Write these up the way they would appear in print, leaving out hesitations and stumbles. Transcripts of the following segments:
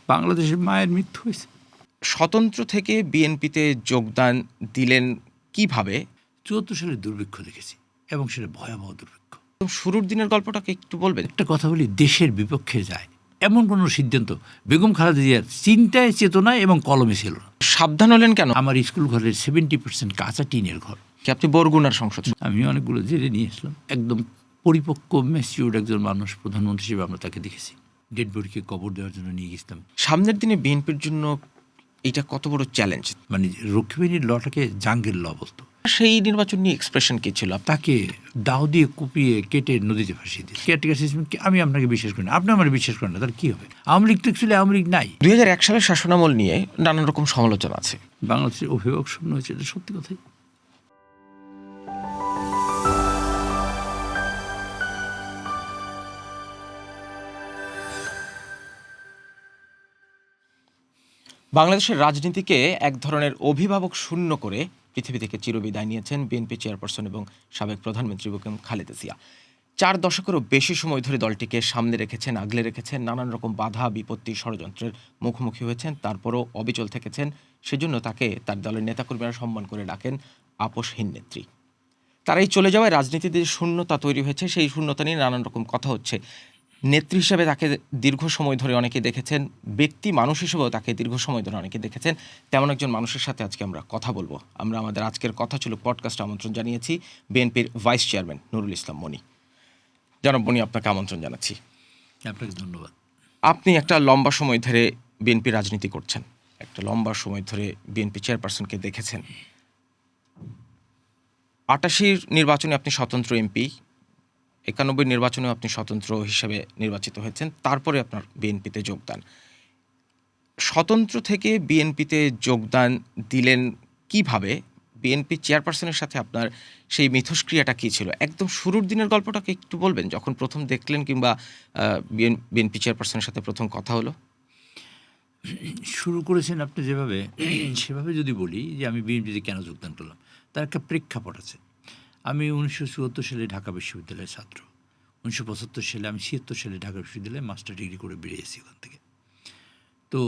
বাংলাদেশের মায়ের মৃত্যু হয়েছে। স্বতন্ত্র থেকে বিএনপিতে যোগদান দিলেন কিভাবে? ৭৪ সালে দুর্ভিক্ষ দেখেছি এবং সেটা ভয়াবহ দুর্ভিক্ষ। শুরুর দিনের গল্পটাকে একটু বলবেন? একটা কথা বলি, দেশের বিপক্ষে যায় এমন কোনো সিদ্ধান্ত বেগম খালেদা জিয়ার চিন্তায়, চেতনায় এবং কলমে ছিল না। সাবধান হলেন কেন? আমার স্কুল ঘরের 70% কাঁচা টিনের ঘর। আপনি বরগুনার সংসদ। আমি অনেকগুলো জেলে নিয়ে আসলাম। একদম পরিপক্ক ম্যাচিউরড একজন মানুষ প্রধানমন্ত্রী হিসেবে আমরা তাকে দেখেছি। ডেড বডিকে কবর দেওয়ার জন্য নিয়ে গেছিলাম। সামনের দিনে বিএনপির জন্য এটা কত বড় চ্যালেঞ্জ? মানে রক্ষীবাহিনীর লটাকে জাঙ্গের ল বলতো। সেই নির্বাচন নিয়ে এক্সপ্রেশন কি ছিল? তাকে দাও দিয়ে কুপিয়ে কেটে নদীতে ভাসিয়ে দিয়েছে। কেয়ারটেকার সিস্টেম আমি আপনাকে বিশ্বাস করি না, আপনি আমার বিশ্বাস করেন না, তার কী হবে? আওয়ামী লীগ তো অ্যাকচুয়ালি আওয়ামী লীগ নাই। 2001 সালের শাসনামল নিয়ে নানান রকম সমালোচনা আছে। বাংলাদেশের অভিভাবক শূন্য হয়েছে, এটা সত্যি কথাই। বাংলাদেশের রাজনীতিকে এক ধরনের অভিভাবক শূন্য করে পৃথিবী থেকে চিরবিদায় নিয়েছেন বিএনপি চেয়ারপারসন এবং সাবেক প্রধানমন্ত্রী বেগম খালেদা জিয়া। 4 দশকেরও বেশি সময় ধরে দলটিকে সামনে রেখেছেন, আগলে রেখেছেন, নানান রকম বাধা বিপত্তি ষড়যন্ত্রের মুখোমুখি হয়েছেন, তারপরও অবিচল থেকেছেন। সেজন্য তাকে তার দলের নেতাকর্মীরা সম্মান করে ডাকেন আপোষহীন নেত্রী। তার এই চলে যাওয়ায় রাজনীতিতে যে শূন্যতা তৈরি হয়েছে, সেই শূন্যতা নিয়ে নানান রকম কথা হচ্ছে। নেত্রী হিসেবে তাকে দীর্ঘ সময় ধরে অনেকে দেখেছেন, ব্যক্তি মানুষ হিসেবেও তাকে দীর্ঘ সময় ধরে অনেকে দেখেছেন। তেমন একজন মানুষের সাথে আজকে আমরা কথা বলবো। আমরা আমাদের আজকের কথা ছিল পডকাস্টে আমন্ত্রণ জানিয়েছি বিএনপির ভাইস চেয়ারম্যান নুরুল ইসলাম মনি। জনাব মনি, আপনাকে আমন্ত্রণ জানাচ্ছি। আপনাকে ধন্যবাদ। আপনি একটা লম্বা সময় ধরে বিএনপি রাজনীতি করছেন, একটা লম্বা সময় ধরে বিএনপি চেয়ারপারসনকে দেখেছেন। 88 নির্বাচনে আপনি স্বতন্ত্র এমপি, 91 নির্বাচনেও আপনি স্বতন্ত্র হিসেবে নির্বাচিত হয়েছেন, তারপরে আপনার বিএনপিতে যোগদান। স্বতন্ত্র থেকে বিএনপিতে যোগদান দিলেন কিভাবে? বিএনপি চেয়ারপারসনের সাথে আপনার সেই মিথস্ক্রিয়াটা কী ছিল? একদম শুরুর দিনের গল্পটাকে একটু বলবেন, যখন প্রথম দেখলেন কিংবা বিএনপি চেয়ারপারসনের সাথে প্রথম কথা হলো। শুরু করেছেন আপনি যেভাবে, সেভাবে যদি বলি যে আমি বিএনপিতে কেন যোগদান করলাম, তার একটা প্রেক্ষাপট আছে। আমি 1974 সালে ঢাকা বিশ্ববিদ্যালয়ের ছাত্র। 1975 সালে, আমি 76 সালে ঢাকা বিশ্ববিদ্যালয়ে মাস্টার ডিগ্রি করে বেরিয়েছি ওখান থেকে। তো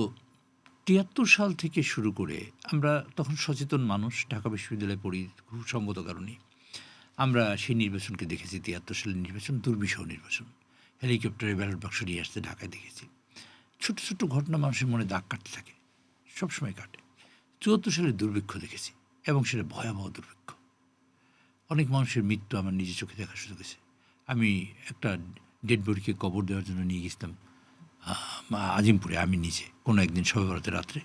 73 সাল থেকে শুরু করে আমরা তখন সচেতন মানুষ, ঢাকা বিশ্ববিদ্যালয়ে পড়ি খুব সঙ্গত কারণে আমরা সেই নির্বাচনকে দেখেছি। 73 সালের নির্বাচন দুর্বিষহ নির্বাচন, হেলিকপ্টারে ব্যালট বাক্স নিয়ে আসতে ঢাকায় দেখেছি। ছোট ছোট ঘটনা মানুষের মনে দাগ কাটতে থাকে, সবসময় কাটে। 74 সালে দুর্ভিক্ষ দেখেছি এবং সেটা ভয়াবহ দুর্ভিক্ষ। অনেক মানুষের মৃত্যু আমার নিজের চোখে দেখার সুযোগ হয়েছে। আমি একটা ডেড বডিকে কবর দেওয়ার জন্য নিয়ে গেছিলাম আজিমপুরে, আমি নিজে কোনো একদিন শবে বরাতের রাত্রে।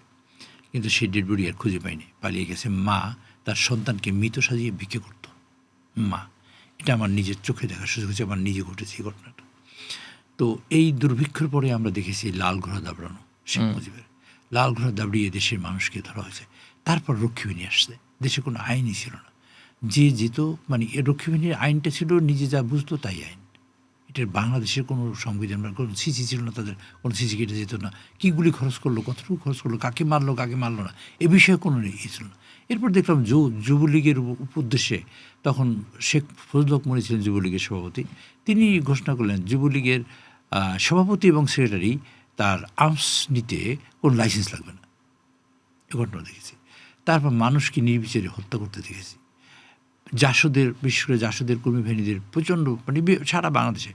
কিন্তু সেই ডেড বডি আর খুঁজে পাইনি, পালিয়ে গেছে। মা তার সন্তানকে মৃত সাজিয়ে ভিক্ষে করত। মা, এটা আমার নিজের চোখে দেখার সুযোগ হয়েছে, আমার নিজে ঘটেছে এই ঘটনাটা। তো এই দুর্ভিক্ষের পরে আমরা দেখেছি লাল ঘোড়া দাবড়ানো, শেখ মুজিবের লাল ঘোড়া দাবড়িয়ে দেশের মানুষকে ধরা হয়েছে। তারপর রক্ষীবাহিনী আসছে, দেশে কোনো আইনই ছিল না। যে যেত, মানে রক্ষীবাহিনীর আইনটা ছিল নিজে যা বুঝতো তাই আইন। এটার বাংলাদেশের কোনো সংবিধান বা কোনো সিসি ছিল না, তাদের কোনো সিসি কেটে যেত না। কী গুলি খরচ করলো, কতটুকু খরচ করলো, কাকে মারলো কাকে মারলো না, এ বিষয়ে কোনো ইয়ে ছিল না। এরপর দেখলাম যুবলীগের উদ্দেশ্যে, তখন শেখ ফজলুল হক মনি ছিলেন যুবলীগের সভাপতি, তিনি ঘোষণা করলেন যুবলীগের সভাপতি এবং সেক্রেটারি তার আর্মস নিতে কোনো লাইসেন্স লাগবে না। এ ঘটনা দেখেছি। তারপর মানুষকে নির্বিচারে হত্যা করতে দেখেছি। জাসদের, বিশেষ করে জাসদের কর্মী বাহিনীদের প্রচণ্ড, মানে সারা বাংলাদেশে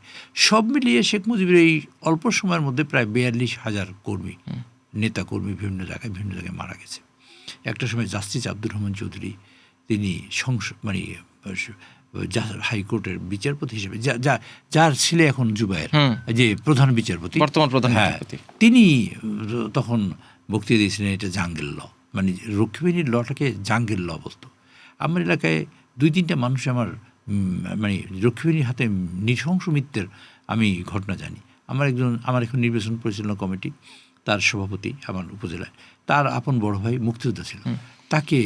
সব মিলিয়ে শেখ মুজিবের এই অল্প সময়ের মধ্যে প্রায় 42,000 কর্মী, নেতা কর্মী বিভিন্ন জায়গায় মারা গেছে। একটা সময় জাস্টিস আব্দুর রহমান চৌধুরী, তিনি মানে হাইকোর্টের বিচারপতি হিসেবে, যার ছেলে এখন জুবায়ের, যে প্রধান বিচারপতি, বর্তমান প্রধান বিচারপতি, তিনি তখন বক্তৃতা দিয়েছিলেন এটা জাঙ্গেল ল, মানে রক্ষীবাহিনীর লটাকে জাঙ্গেল ল বলতো। আমার এলাকায় 2-3টা মানুষ আমার মানে রক্ষীবাহিনীর হাতে নৃশংস মৃত্যুর আমি ঘটনা জানি। আমার এখন নির্বাচন পরিচালনা কমিটি, তার সভাপতি আমার উপজেলায়, তার আপন বড় ভাই মুক্তিযোদ্ধা ছিল, তাকে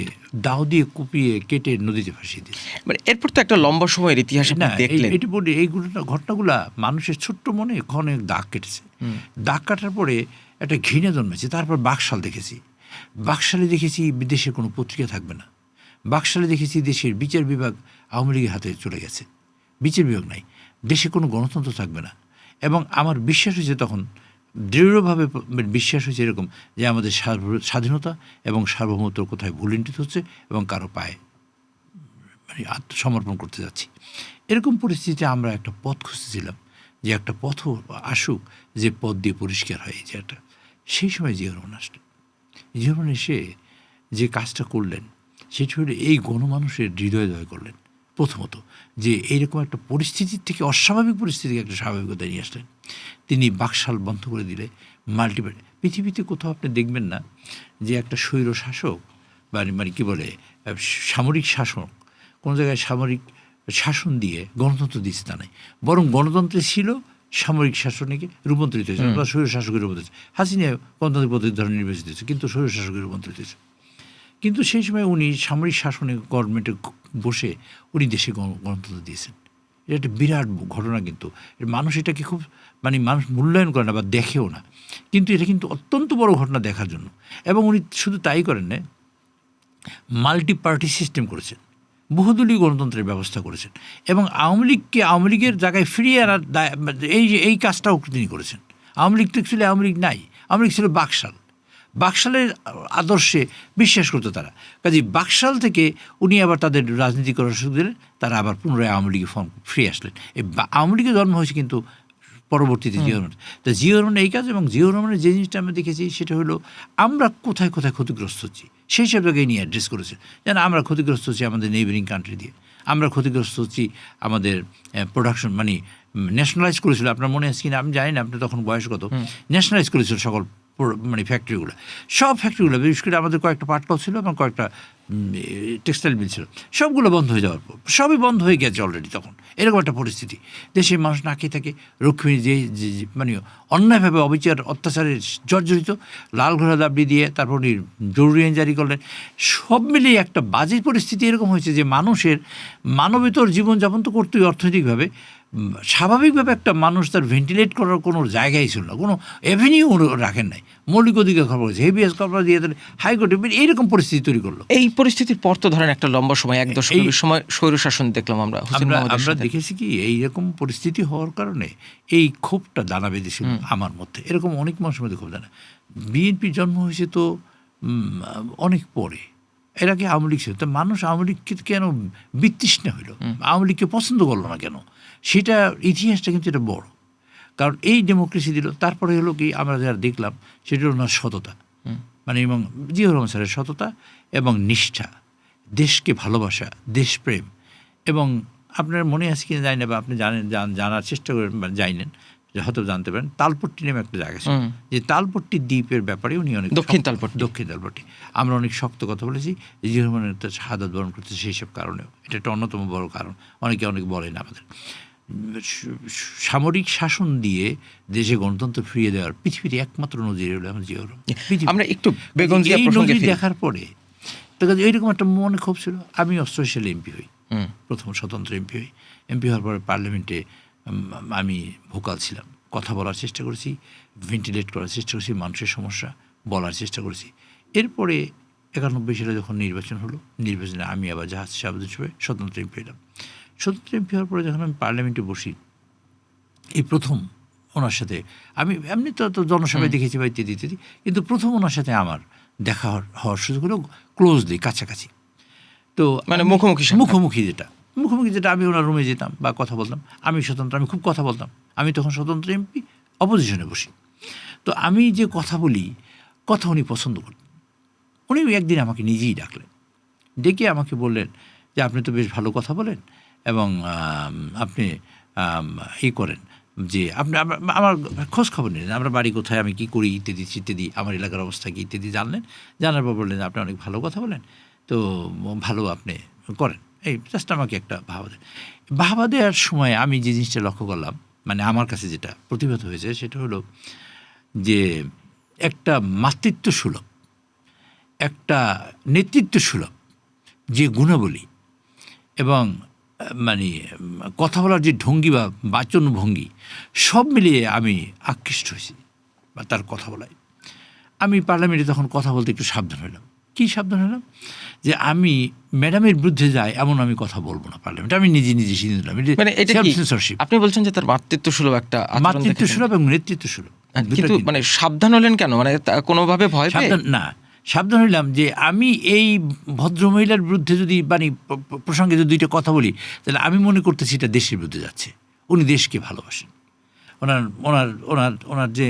দাও দিয়ে কুপিয়ে কেটে নদীতে ভাসিয়ে দিয়েছে। মানে এরপর তো একটা লম্বা সময়ের ইতিহাস দেখলেন। এটি বলি, এই ঘটনাগুলা মানুষের ছোট্ট মনে অনেক দাগ কেটেছে। দাগ কাটার পরে একটা ঘৃণা জন্মেছে। তারপর বাকশাল দেখেছি। বাকশালে দেখেছি বিদেশে কোনো পত্রিকা থাকবে না। বাকশালে দেখেছি দেশের বিচার বিভাগ আওয়ামী লীগের হাতে চলে গেছে, বিচার বিভাগ নাই, দেশে কোনো গণতন্ত্র থাকবে না। এবং আমার বিশ্বাস হয়েছে তখন দৃঢ়ভাবে বিশ্বাস হয়েছে এরকম যে আমাদের স্বাধীনতা এবং সার্বভৌমত্ব কোথায় ভুলুণ্ঠিত হচ্ছে এবং কারো পায়ে মানে আত্মসমর্পণ করতে যাচ্ছি। এরকম পরিস্থিতিতে আমরা একটা পথ খুঁজতেছিলাম যে একটা পথও আসুক যে পথ দিয়ে পরিষ্কার হয় এই যে একটা। সেই সময় জিয়াউর রহমান আসলেন। জিয়াউর রহমান এসে যে কাজটা করলেন সেটা হলো এই গণমানুষের হৃদয় করলেন প্রথমত, যে এইরকম একটা পরিস্থিতির থেকে অস্বাভাবিক পরিস্থিতিকে একটা স্বাভাবিকতা নিয়ে আসলেন। তিনি বাকশাল বন্ধ করে দিলে মাল্টিপ্যাড পৃথিবীতে কোথাও আপনি দেখবেন না যে একটা স্বৈর শাসক মানে কী বলে সামরিক শাসক কোনো জায়গায় সামরিক শাসন দিয়ে গণতন্ত্র দিচ্ছে তা নাই, বরং গণতন্ত্রে ছিল সামরিক শাসনকে রূপান্তরিত হয়েছে বা স্বৈর শাসকের রূপান্তরিত হয়েছে। হাসিনা গণতান্ত্রিক পদ্ধতির ধরনের নির্বাচিত হয়েছে কিন্তু স্বৈর শাসকের রূপান্তরিত হয়েছে। কিন্তু সেই সময় উনি সামরিক শাসনে গভর্নমেন্টে বসে উনি দেশে গণতন্ত্র দিয়েছেন। এটা একটা বিরাট ঘটনা, কিন্তু মানুষ এটাকে খুব মানে মানুষ মূল্যায়ন করে না বা দেখেও না, কিন্তু এটা কিন্তু অত্যন্ত বড় ঘটনা দেখার জন্য। এবং উনি শুধু তাই করেন না, মাল্টি পার্টি সিস্টেম করেছেন, বহুদলীয় গণতন্ত্রের ব্যবস্থা করেছেন এবং আওয়ামী লীগের জায়গায় ফিরিয়ে আনার এই কাজটাও তিনি করেছেন। আওয়ামী লীগ তো অ্যাকচুয়ালি আওয়ামী লীগ নাই, আওয়ামী লীগ ছিল বাকশালের আদর্শে বিশ্বাস করতো তারা। কাজেই বাকশাল থেকে উনি আবার তাদের রাজনীতি করার সুযোগ দিলেন, তারা আবার পুনরায় আওয়ামী লীগে ফিরে আসলেন। এই আওয়ামী লীগের জন্ম হয়েছে কিন্তু পরবর্তীতে জিয়াউর রহমান। তো জিয়াউর রহমানের এই কাজ এবং জিয়াউর রহমানের যে জিনিসটা আমরা দেখেছি সেটা হলো আমরা কোথায় কোথায় ক্ষতিগ্রস্ত হচ্ছি সেই সব জায়গায় নিয়ে অ্যাড্রেস করেছে। যেন আমরা ক্ষতিগ্রস্ত হচ্ছি আমাদের নেইবারিং কান্ট্রি দিয়ে, আমরা ক্ষতিগ্রস্ত হচ্ছি আমাদের প্রোডাকশন মানে ন্যাশনালাইজ করেছিল। আপনার মনে আছে কিনা আমি জানি না, আপনি তখন বয়স কত, ন্যাশনালাইজ করেছিল সকল মানে ফ্যাক্টরিগুলো, সব ফ্যাক্টরিগুলো, বিশেষ করে আমাদের কয়েকটা পাটকল ছিল এবং কয়েকটা টেক্সটাইল মিল ছিল, সবগুলো বন্ধ হয়ে যাওয়ার পর সবই বন্ধ হয়ে গেছে অলরেডি। তখন এরকম একটা পরিস্থিতি, দেশের মানুষ না খেয়ে থাকে, রক্ষী যে মানে অন্যায়ভাবে অত্যাচারের জর্জরিত, লাল ঘোড়া দাবি দিয়ে তারপর উনি জরুরি আইন জারি করলেন। সব মিলিয়ে একটা বাজে পরিস্থিতি এরকম হয়েছে যে মানুষের মানবেতর জীবনযাপন তো করতেই অর্থনৈতিকভাবে, স্বাভাবিকভাবে একটা মানুষ তার ভেন্টিলেট করার কোনো জায়গাই ছিল না, কোনো অ্যাভিনিউ রাখেন নাই। মৌলিক অধিকার খবর হয়েছে, হেভিয়াস খবর দিয়ে হাইকোর্টে এইরকম পরিস্থিতি তৈরি করলো। এই পরিস্থিতির পর তো ধরেন একটা লম্বা সময় 1 দশকের সময় স্বৈরশাসন দেখলাম আমরা দেখেছি কি এইরকম পরিস্থিতি হওয়ার কারণে এই ক্ষোভটা দানা বেঁধেছিল আমার মধ্যে, এরকম অনেক মানুষের মধ্যে ক্ষোভ দানা। বিএনপির জন্ম হয়েছে তো অনেক পরে, এর আগে আওয়ামী লীগ ছিল, তো মানুষ আওয়ামী লীগকে কেন বিতৃষ্ণা হইল, আওয়ামী লীগকে পছন্দ করলো না কেন, সেটা ইতিহাসটা কিন্তু এটা বড়। কারণ এই ডেমোক্রেসি দিল, তারপরে হলো কি আমরা যারা দেখলাম সেটা হলো না সততা, মানে এবং জিয়াউর রহমান স্যারের সততা এবং নিষ্ঠা, দেশকে ভালোবাসা, দেশপ্রেম। এবং আপনার মনে আছে কিনা জানি না, বা আপনি জানার চেষ্টা করেন বা জানেন, হয়তো জানতে পারেন, তালপট্টি নামে একটা জায়গা ছিল, যে তালপট্টি দ্বীপের ব্যাপারে উনি অনেক দক্ষিণ তালপট্টি আমরা অনেক শক্ত কথা বলেছি। জিয়াউর রহমানের একটা শাহাদাত বরণ করতে সেই সব কারণেও এটা একটা অন্যতম বড় কারণ। অনেক বলেন আমাদের সামরিক শাসন দিয়ে দেশে গণতন্ত্র ফিরিয়ে দেওয়ার পৃথিবীতে একমাত্র নজির হলো আমার জিয়াউর রহমান। আমরা একটু বেগম জিয়া প্রসঙ্গে দেখার পরে তো এইরকম একটা মনে ক্ষোভ ছিল। আমি 88 সালে এমপি হই, প্রথম স্বতন্ত্র এমপি হই। এমপি হওয়ার পরে পার্লামেন্টে আমি ভোকাল ছিলাম, কথা বলার চেষ্টা করেছি, ভেন্টিলেট করার চেষ্টা করেছি, মানুষের সমস্যা বলার চেষ্টা করেছি। এরপরে 91 সালে যখন নির্বাচন হলো, নির্বাচনে আমি আবার জাহাজ শাহাবুদ্দিন হিসেবে স্বতন্ত্র এমপি হলাম। স্বতন্ত্র এমপি হওয়ার পরে যখন আমি পার্লামেন্টে বসি, এই প্রথম ওনার সাথে আমি এমনি তো জনসভায় দেখেছি বা ইত্যাদি ইত্যাদি, কিন্তু প্রথম ওনার সাথে আমার দেখা হওয়ার সুযোগ হলো ক্লোজলি, কাছাকাছি। তো মানে মুখোমুখি যেটা আমি ওনার রুমে যেতাম বা কথা বলতাম। আমি স্বতন্ত্র, আমি খুব কথা বলতাম, আমি তখন স্বতন্ত্র এমপি, অপোজিশনে বসি। তো আমি যে কথা বলি, কথা উনি পছন্দ করতেন। উনি একদিন আমাকে নিজেই ডাকলেন, ডেকে আমাকে বললেন যে আপনি তো বেশ ভালো কথা বলেন এবং আপনি করেন যে আপনি আমার খোঁজ খবর নিলেন, আমরা বাড়ি কোথায়, আমি কী করি ইত্যাদি, আমার এলাকার অবস্থা কী ইত্যাদি জানার পর বললেন আপনি অনেক ভালো কথা বলেন, তো ভালো আপনি করেন, এই জাস্ট আমাকে একটা ভাবা দেওয়ার সময় আমি যে জিনিসটা লক্ষ্য করলাম, মানে আমার কাছে যেটা প্রতিভাত হয়েছে সেটা হলো যে একটা মাতৃত্ব সুলভ, একটা নেতৃত্ব সুলভ যে গুণাবলী এবং মানে কথা বলার যে ভঙ্গি বা বাচন ভঙ্গি, সব মিলিয়ে আমি আকৃষ্ট হয়েছি বা তার কথা বলায়। আমি পার্লামেন্টে তখন কথা বলতে একটু সাবধান হলাম। কী সাবধান হলাম? যে আমি ম্যাডামের বিরুদ্ধে যাই এমন আমি কথা বলবো না পার্লামেন্টে, আমি নিজে সিদ্ধান্ত নিলাম। আপনি বলছেন যে তার মাতৃত্ব সুলভ একটা মাতৃত্ব সুলভ এবং নেতৃত্ব সুলভ। কিন্তু মানে সাবধান হলেন কেন? মানে কোনোভাবে ভয় পেয়ে? সাবধান হইলাম যে আমি এই ভদ্রমহিলার বিরুদ্ধে যদি মানে প্রসঙ্গে যদি দুইটা কথা বলি, তাহলে আমি মনে করতেছি এটা দেশের বিরুদ্ধে যাচ্ছে। উনি দেশকে ভালোবাসেন। ওনার ওনার ওনার ওনার যে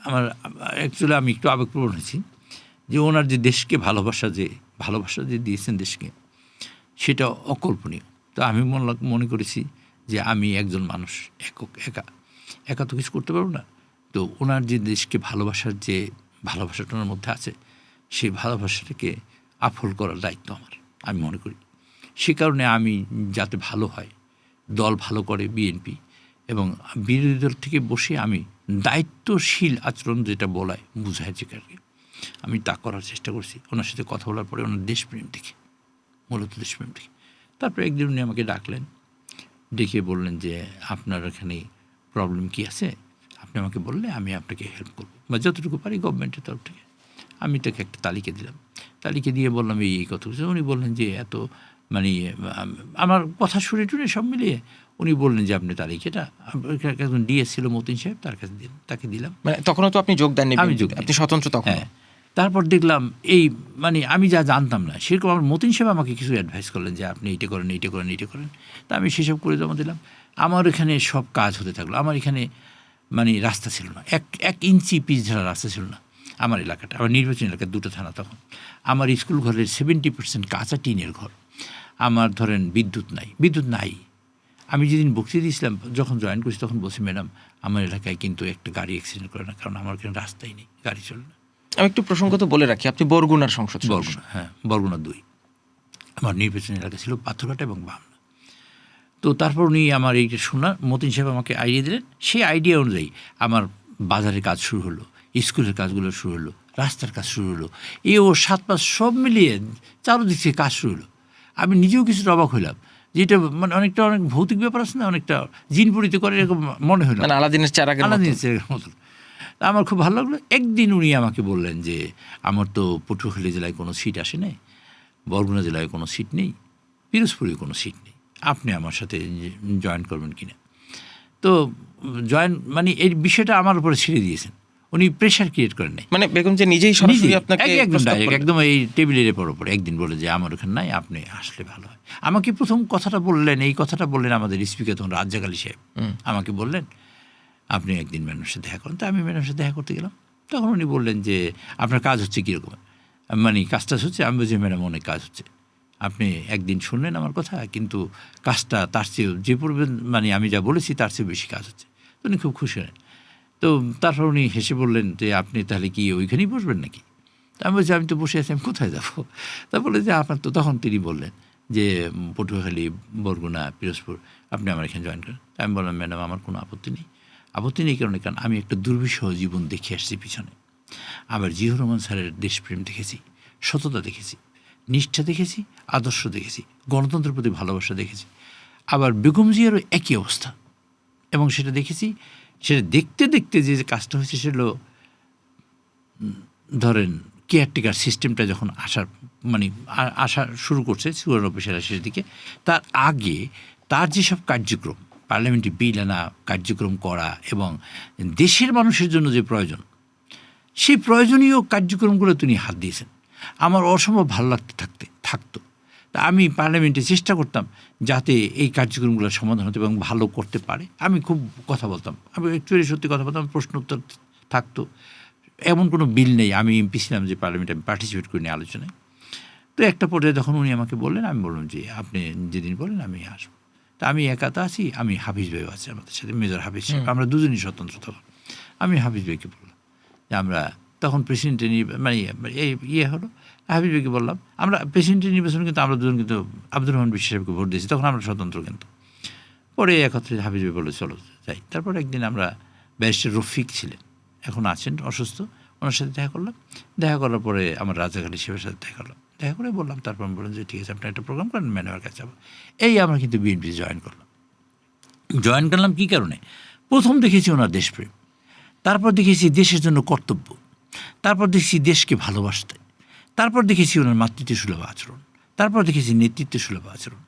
আমার অ্যাকচুয়ালি আমি একটু আবেগপ্রবণ হয়েছি যে ওনার যে দেশকে ভালোবাসা যে দিয়েছেন দেশকে, সেটা অকল্পনীয়। তো আমি মনে করেছি যে আমি একজন মানুষ, একা তো কিছু করতে পারবো না। তো ওনার যে দেশকে ভালোবাসার যে ভালোবাসাটা ওনার মধ্যে আছে, সেই ভালোবাসাটাকে আফল করার দায়িত্ব আমার, আমি মনে করি। সে কারণে আমি যাতে ভালো হয়, দল ভালো করে বিএনপি, এবং বিরোধী দল থেকে বসে আমি দায়িত্বশীল আচরণ যেটা বলায় বুঝায় যেটাকে, আমি তা করার চেষ্টা করছি। ওনার সাথে কথা বলার পরে ওনার দেশপ্রেম দেখে, মূলত দেশপ্রেম দেখে, তারপরে একদিন উনি আমাকে ডাকলেন, ডেকে বললেন যে আপনার এখানে প্রবলেম কী আছে, আপনি আমাকে বললে আমি আপনাকে হেল্প করবো, বা যতটুকু পারি গভর্নমেন্টের তরফ থেকে। আমি তাকে একটা তালিকা দিলাম, তালিকা দিয়ে বললাম এই কথা কিছু। উনি বললেন যে এত মানে আমার কথা শুনে টুনে সব মিলিয়ে উনি বললেন যে আপনি তালিকাটা, একজন ডিএস ছিল মতিন সাহেব, তার কাছে দিন, তাকে দিলাম। মানে তখনও তো আপনি যোগ দেননি, আপনি স্বতন্ত্র তখন। হ্যাঁ, তারপর দেখলাম এই মানে আমি যা জানতাম না সেরকম আমার মতিন সাহেব আমাকে কিছু অ্যাডভাইস করলেন যে আপনি এইটা করেন, এইটা করেন, এইটা করেন। তা আমি সেসব করে জমা দিলাম। আমার এখানে সব কাজ হতে থাকলো। আমার এখানে মানে রাস্তা ছিল না, এক ইঞ্চি পিচ ঝাড়া রাস্তা ছিল না আমার এলাকাটা। আমার নির্বাচনী এলাকায় 2টা থানা তখন। আমার স্কুল ঘরের 70% কাঁচা টিনের ঘর। আমার ধরেন বিদ্যুৎ নাই। আমি যেদিন বক্তৃতা দিয়েছিলাম, যখন জয়েন করছি, তখন বলছি ম্যাডাম আমার এলাকায় কিন্তু একটা গাড়ি অ্যাক্সিডেন্ট করে না, কারণ আমার এখানে রাস্তাই নেই, গাড়ি চলে না। আমি একটু প্রসঙ্গত বলে রাখি, আপনি বরগুনার সংসদ সদস্য। বরগুনা, হ্যাঁ, বরগুনা 2। আমার নির্বাচনী এলাকা ছিল পাথরঘাটা এবং বামনা। তো তারপর উনি আমার এইটা শোনা, মতিন সাহেব আমাকে আইডিয়া দিলেন। সেই আইডিয়া অনুযায়ী আমার বাজারের কাজ শুরু হলো, স্কুলের কাজগুলো শুরু হলো, রাস্তার কাজ শুরু হলো। এই ও 7-5 সব মিলিয়ে চারোদিক থেকে কাজ শুরু হলো। আমি নিজেও কিছুটা অবাক হইলাম, যেটা মানে অনেক ভৌতিক ব্যাপার আছে না, অনেকটা জিন পরিতে করে এরকম মনে হলো, মানে আলাদিনের চারাগের মতন। আমার খুব ভালো লাগলো। একদিন উনি আমাকে বললেন যে আমার তো পটুয়াখালী জেলায় কোনো সিট আসে নাই, বরগুনা জেলায় কোনো সিট নেই, পিরোজপুরে কোনো সিট নেই, আপনি আমার সাথে জয়েন করবেন কিনা। তো জয়েন মানে এই বিষয়টা আমার উপরে ছেড়ে দিয়েছেন, উনি প্রেশার ক্রিয়েট করেন নাই। মানে বেগম যে নিজেই সরাসরি আপনাকে একদম এই টেবিলের পরে একদিন বলে যে আমার ওখানে নাই, আপনি আসলে ভালো হয়। আমাকে প্রথম কথাটা বললেন, এই কথাটা বললেন আমাদের স্পিকার তখন রাজ্জাক আলী সাহেব, আমাকে বললেন আপনি একদিন ম্যাডামের সাথে দেখা করেন। তো আমি ম্যাডামের সাথে দেখা করতে গেলাম। তখন উনি বললেন যে আপনার কাজ হচ্ছে কীরকম, মানে কাজটা হচ্ছে। আমি বলছি ম্যাডাম অনেক কাজ হচ্ছে, আপনি একদিন শুনলেন আমার কথা, কিন্তু কাজটা তার চেয়েও যে পূর্বে মানে আমি যা বলেছি তার চেয়ে বেশি কাজ হচ্ছে। তো উনি খুব খুশি হলেন। তো তারপর উনি হেসে বললেন যে আপনি তাহলে কি ওইখানেই বসবেন নাকি? তা আমি বলছি আমি তো বসে আছি, আমি কোথায় যাবো? তা বলে যে আপনার তো, তখন তিনি বললেন যে পটুয়াখালী, বরগুনা, পিরোজপুর, আপনি আমার এখানে জয়েন করেন। আমি বললাম ম্যাডাম আমার কোনো আপত্তি নেই কারণে, কারণ আমি একটা দুর্বিষহ জীবন দেখে আসছি পিছনে। আবার জিয়াউর রহমান স্যারের দেশপ্রেম দেখেছি, সততা দেখেছি, নিষ্ঠা দেখেছি, আদর্শ দেখেছি, গণতন্ত্রের প্রতি ভালোবাসা দেখেছি। আবার বেগম জিয়ারও একই অবস্থা, এবং সেটা দেখেছি। সেটা দেখতে দেখতে যে কাজটা হয়েছে সেটা ধরেন কেয়ারটেকার সিস্টেমটা যখন আসা শুরু করছে 94 সালের শেষের দিকে, তার আগে তার যেসব কার্যক্রম, পার্লামেন্টারি বিল আনা, কার্যক্রম করা, এবং দেশের মানুষের জন্য যে প্রয়োজন, সেই প্রয়োজনীয় কার্যক্রমগুলো তিনি হাত দিয়েছেন। আমার অসম্ভব ভালো থাকতো। তা আমি পার্লামেন্টে চেষ্টা করতাম যাতে এই কার্যক্রমগুলোর সমাধান হতো এবং ভালো করতে পারে। আমি খুব কথা বলতাম, আমি অ্যাকচুয়ালি সত্যি কথা বলতাম, প্রশ্ন উত্তর থাকতো। এমন কোনো বিল নেই, আমি এমপি ছিলাম যে পার্লামেন্টে আমি পার্টিসিপেট করিনি আলোচনায়। তো একটা পর্যায়ে যখন উনি আমাকে বললেন, আমি বললাম যে আপনি যেদিন বলেন আমি আসবো। তা আমি একা তো আছি, আমি হাফিজ ভাইও আছে আমাদের সাথে, মেজর হাফিজ সাহেব, আমরা দুজনই স্বতন্ত্র। তখন আমি হাফিজ ভাইকে বললাম যে আমরা তখন প্রেসিডেন্টের এই হলো, হাফিজ ভাইকে বললাম আমরা প্রেসিডেন্টের নির্বাচন কিন্তু আমরা দুজন কিন্তু আব্দুর রহমান বিশ্বাস সাহেবকে ভোট দিয়েছি, তখন আমরা স্বতন্ত্র। কিন্তু পরে একত্রে হাফিজ ভাই বলে চলো যাই। তারপর একদিন আমরা ব্যারিস্টার রফিক ছিলেন, এখন আছেন অসুস্থ, ওনার সাথে দেখা করার পরে আমার রাজ্জাক আলী সাহেবের সাথে দেখা করে বললাম। তারপর আমি বললাম যে ঠিক আছে আপনি একটা প্রোগ্রাম করেন, ম্যানেজার কাছে যাবো। এই আমরা কিন্তু বিএনপি জয়েন করলাম কী কারণে? প্রথম দেখেছি ওনার দেশপ্রেম, তারপর দেখেছি দেশের জন্য কর্তব্য, তারপর দেখেছি দেশকে ভালোবাসতে, তারপর দেখেছি ওনার মাতৃত্ব সুলভ আচরণ, তারপর দেখেছি নেতৃত্ব সুলভ আচরণ,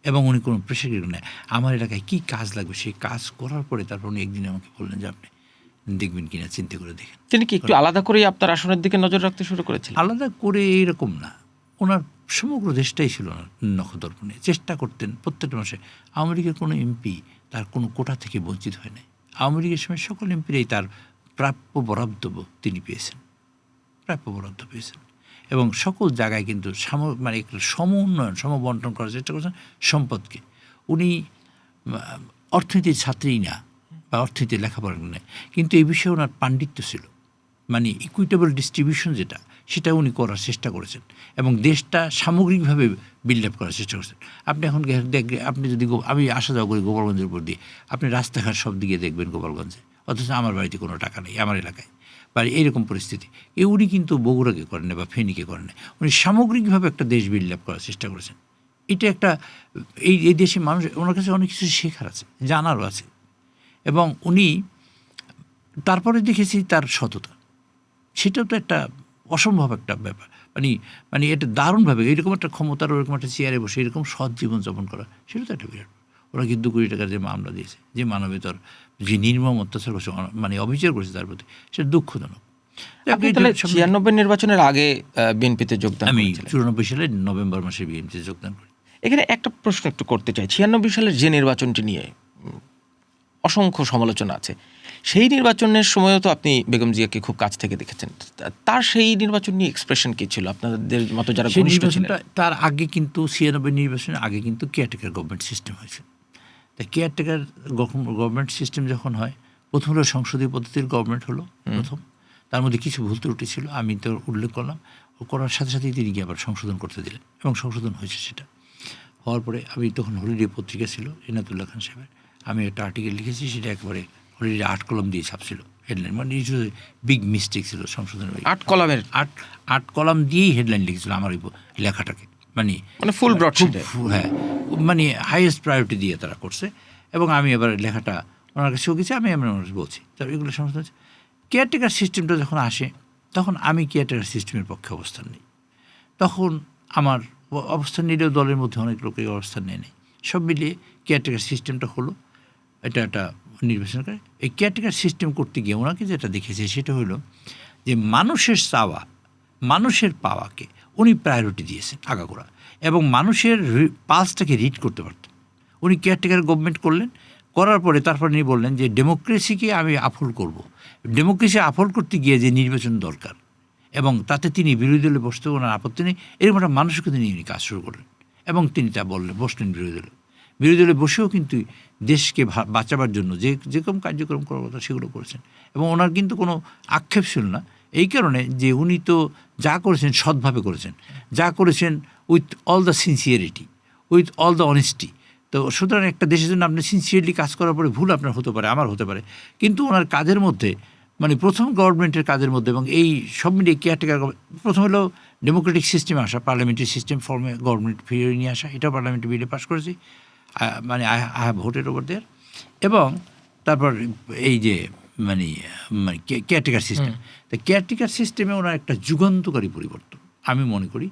এবং উনি কোনো প্রেশার নেয়। আমার এলাকায় কী কাজ লাগবে সেই কাজ করার পরে তারপর উনি একদিন আমাকে বললেন যে আপনি দেখবেন কিনা চিন্তা করে দেখেন। তিনি কি একটু আলাদা করে আপনার আসনের দিকে নজর রাখতে শুরু করেছিলেন? আলাদা করে এইরকম না, ওনার সমগ্র দেশটাই ছিল ওনার নখদর্পণে। চেষ্টা করতেন প্রত্যেকটা মাসে। আওয়ামী লীগের কোনো এমপি তার কোনো কোটা থেকে বঞ্চিত হয় নাই। আওয়ামী লীগের সময় সকল এমপিরাই তার প্রাপ্য বরাদ্দ তিনি পেয়েছেন, প্রাপ্য বরাদ্দ পেয়েছেন। এবং সকল জায়গায় কিন্তু মানে একটা সমউন্নয়ন, সমবন্টন করার চেষ্টা করেছেন সম্পদকে। উনি অর্থনীতির ছাত্রী না বা অর্থনীতির লেখাপড়া নেই, কিন্তু এই বিষয়ে ওনার পাণ্ডিত্য ছিল। মানে ইকুইটেবল ডিস্ট্রিবিউশন যেটা, সেটা উনি করার চেষ্টা করেছেন এবং দেশটা সামগ্রিকভাবে বিল্ড আপ করার চেষ্টা করেছেন। আপনি এখন আপনি যদি আমি আসা যাওয়া করি গোপালগঞ্জের উপর দিয়ে, আপনি রাস্তাঘাট সব দিকে দেখবেন গোপালগঞ্জে, অথচ আমার বাড়িতে কোনো টাকা নেই, আমার এলাকায় বা এইরকম পরিস্থিতি। উনি কিন্তু বগুড়াকে করেন না বা ফেনীকে করেন না, উনি সামগ্রিকভাবে একটা দেশ বিল্ড আপ করার চেষ্টা করেছেন। এটা একটা এই দেশে মানুষ, ওনার কাছে অনেক কিছু শেখার আছে, জানারও আছে। এবং উনি তারপরে দেখেছি তার সততা, সেটাও তো একটা অসম্ভব একটা ব্যাপার। মানে এটা দারুণভাবে এরকম একটা ক্ষমতার, ওরকম একটা চেয়ারে বসে এরকম সৎ জীবনযাপন করা, সেটা তো একটা বিরাট। ওরা কি 2 কোটি টাকার যে মামলা দিয়েছে, যে মানবেতর যে নির্মম অত্যাচার করছে, মানে অবিচার করছে তার প্রতি, সেটা দুঃখজনক। আপনি তাহলে 96 নির্বাচনের আগে বিএনপিতে যোগদান আমি করেছিলেন? 94 সালের নভেম্বর মাসে বিএনপিতে যোগদান করি। এখানে একটা প্রশ্ন একটু করতে চাই। 96 সালের যে নির্বাচনটি নিয়ে অসংখ্য সমালোচনা আছে, সেই নির্বাচনের সময়ও তো আপনি বেগম জিয়াকে খুব কাছ থেকে দেখেছেন। তার সেই নির্বাচন নিয়ে এক্সপ্রেশন কি ছিল আপনাদের মতো যারা সেই ঘনিষ্ঠ ছিলেন? নির্বাচনটা, তার আগে কিন্তু 96 নির্বাচনের আগে কিন্তু কেয়ারটেকার গভর্নমেন্ট সিস্টেম হয়েছে। তা কেয়ারটেকার গভর্নমেন্ট সিস্টেম যখন হয়, প্রথম হলো সংসদীয় পদ্ধতির গভর্নমেন্ট হলো প্রথম। তার মধ্যে কিছু ভুল ত্রুটি ছিল, আমি তো উল্লেখ করলাম। ও করার সাথে সাথেই তিনি গিয়ে আবার সংশোধন করতে দিলেন এবং সংশোধন হয়েছে। সেটা হওয়ার পরে আমি তখন হলিডে পত্রিকা ছিল এনাতুল্লাহ খান সাহেবের, আমি একটা আর্টিকেল লিখেছি, সেটা একবারে হলিডে 8 কলাম দিয়ে ছাপছিল হেডলাইন। মানে বিগ মিস্টেক ছিল সংশোধনের। 8 কলামের 8 কলাম দিয়েই হেডলাইন লিখেছিল আমার ওই লেখাটাকে। মানে ফুল ব্রডশিটে। হ্যাঁ, মানে হাইয়েস্ট প্রায়োরিটি দিয়ে তারা করছে। এবং আমি এবার লেখাটা ওনার কাছেও গেছি, আমি ওনার কাছে বলছি। তবে এগুলো সমস্যা হচ্ছে কেয়ারটেকার সিস্টেমটা যখন আসে, তখন আমি কেয়ারটেকার সিস্টেমের পক্ষে অবস্থান নিই। তখন আমার অবস্থান নিলেও দলের মধ্যে অনেক লোকের অবস্থান নেই। সব মিলিয়ে কেয়ারটেকার সিস্টেমটা হলো, এটা একটা নির্বাচন করে। এই কেয়ারটেকার সিস্টেম করতে গিয়ে ওনাকে যেটা দেখেছে, সেটা হলো যে মানুষের চাওয়া, মানুষের পাওয়াকে উনি প্রায়োরিটি দিয়েছেন আগাগোড়া, এবং মানুষের পালসটাকে রিড করতে পারতেন। উনি কেয়ারটেকার গভর্নমেন্ট করলেন, করার পরে তারপর উনি বললেন যে ডেমোক্রেসিকে আমি আফল করব। ডেমোক্রেসি আফল করতে গিয়ে যে নির্বাচন দরকার, এবং তাতে তিনি বিরোধী দলে বসতে ওনার আপত্তি নেই, এরকম একটা মানসিকতা নিয়ে উনি কাজ শুরু করলেন। এবং তিনি তা বসলেন বিরোধী দলে বসেও কিন্তু দেশকে বাঁচাবার জন্য যেরকম কার্যক্রম করার কথা সেগুলো করেছেন। এবং ওনার কিন্তু কোনো আক্ষেপ ছিল না, এই কারণে যে উনি তো যা করেছেন সৎভাবে করেছেন, যা করেছেন with all the sincerity, with all the honesty. তো সুতরাং একটা দেশের জন্য আপনি সিনসিয়ারলি কাজ করার পরে ভুল আপনার হতে পারে, আমার হতে পারে, কিন্তু ওনার কাজের মধ্যে, মানে প্রথম গভর্নমেন্টের কাজের মধ্যে এবং এই সব মিলিয়ে কেয়ারটেকার, প্রথম হলো ডেমোক্রেটিক সিস্টেমে আসা, পার্লামেন্টারি সিস্টেম ফর্মে গভর্নমেন্ট ফিরিয়ে নিয়ে আসা, এটাও পার্লামেন্টে বিলে পাস করেছি, মানে I have voted over there. এবং তারপর এই যে মানে কেয়ারটেকার সিস্টেম, তা কেয়ারটেকার সিস্টেমে ওনার একটা যুগান্তকারী পরিবর্তন আমি মনে করি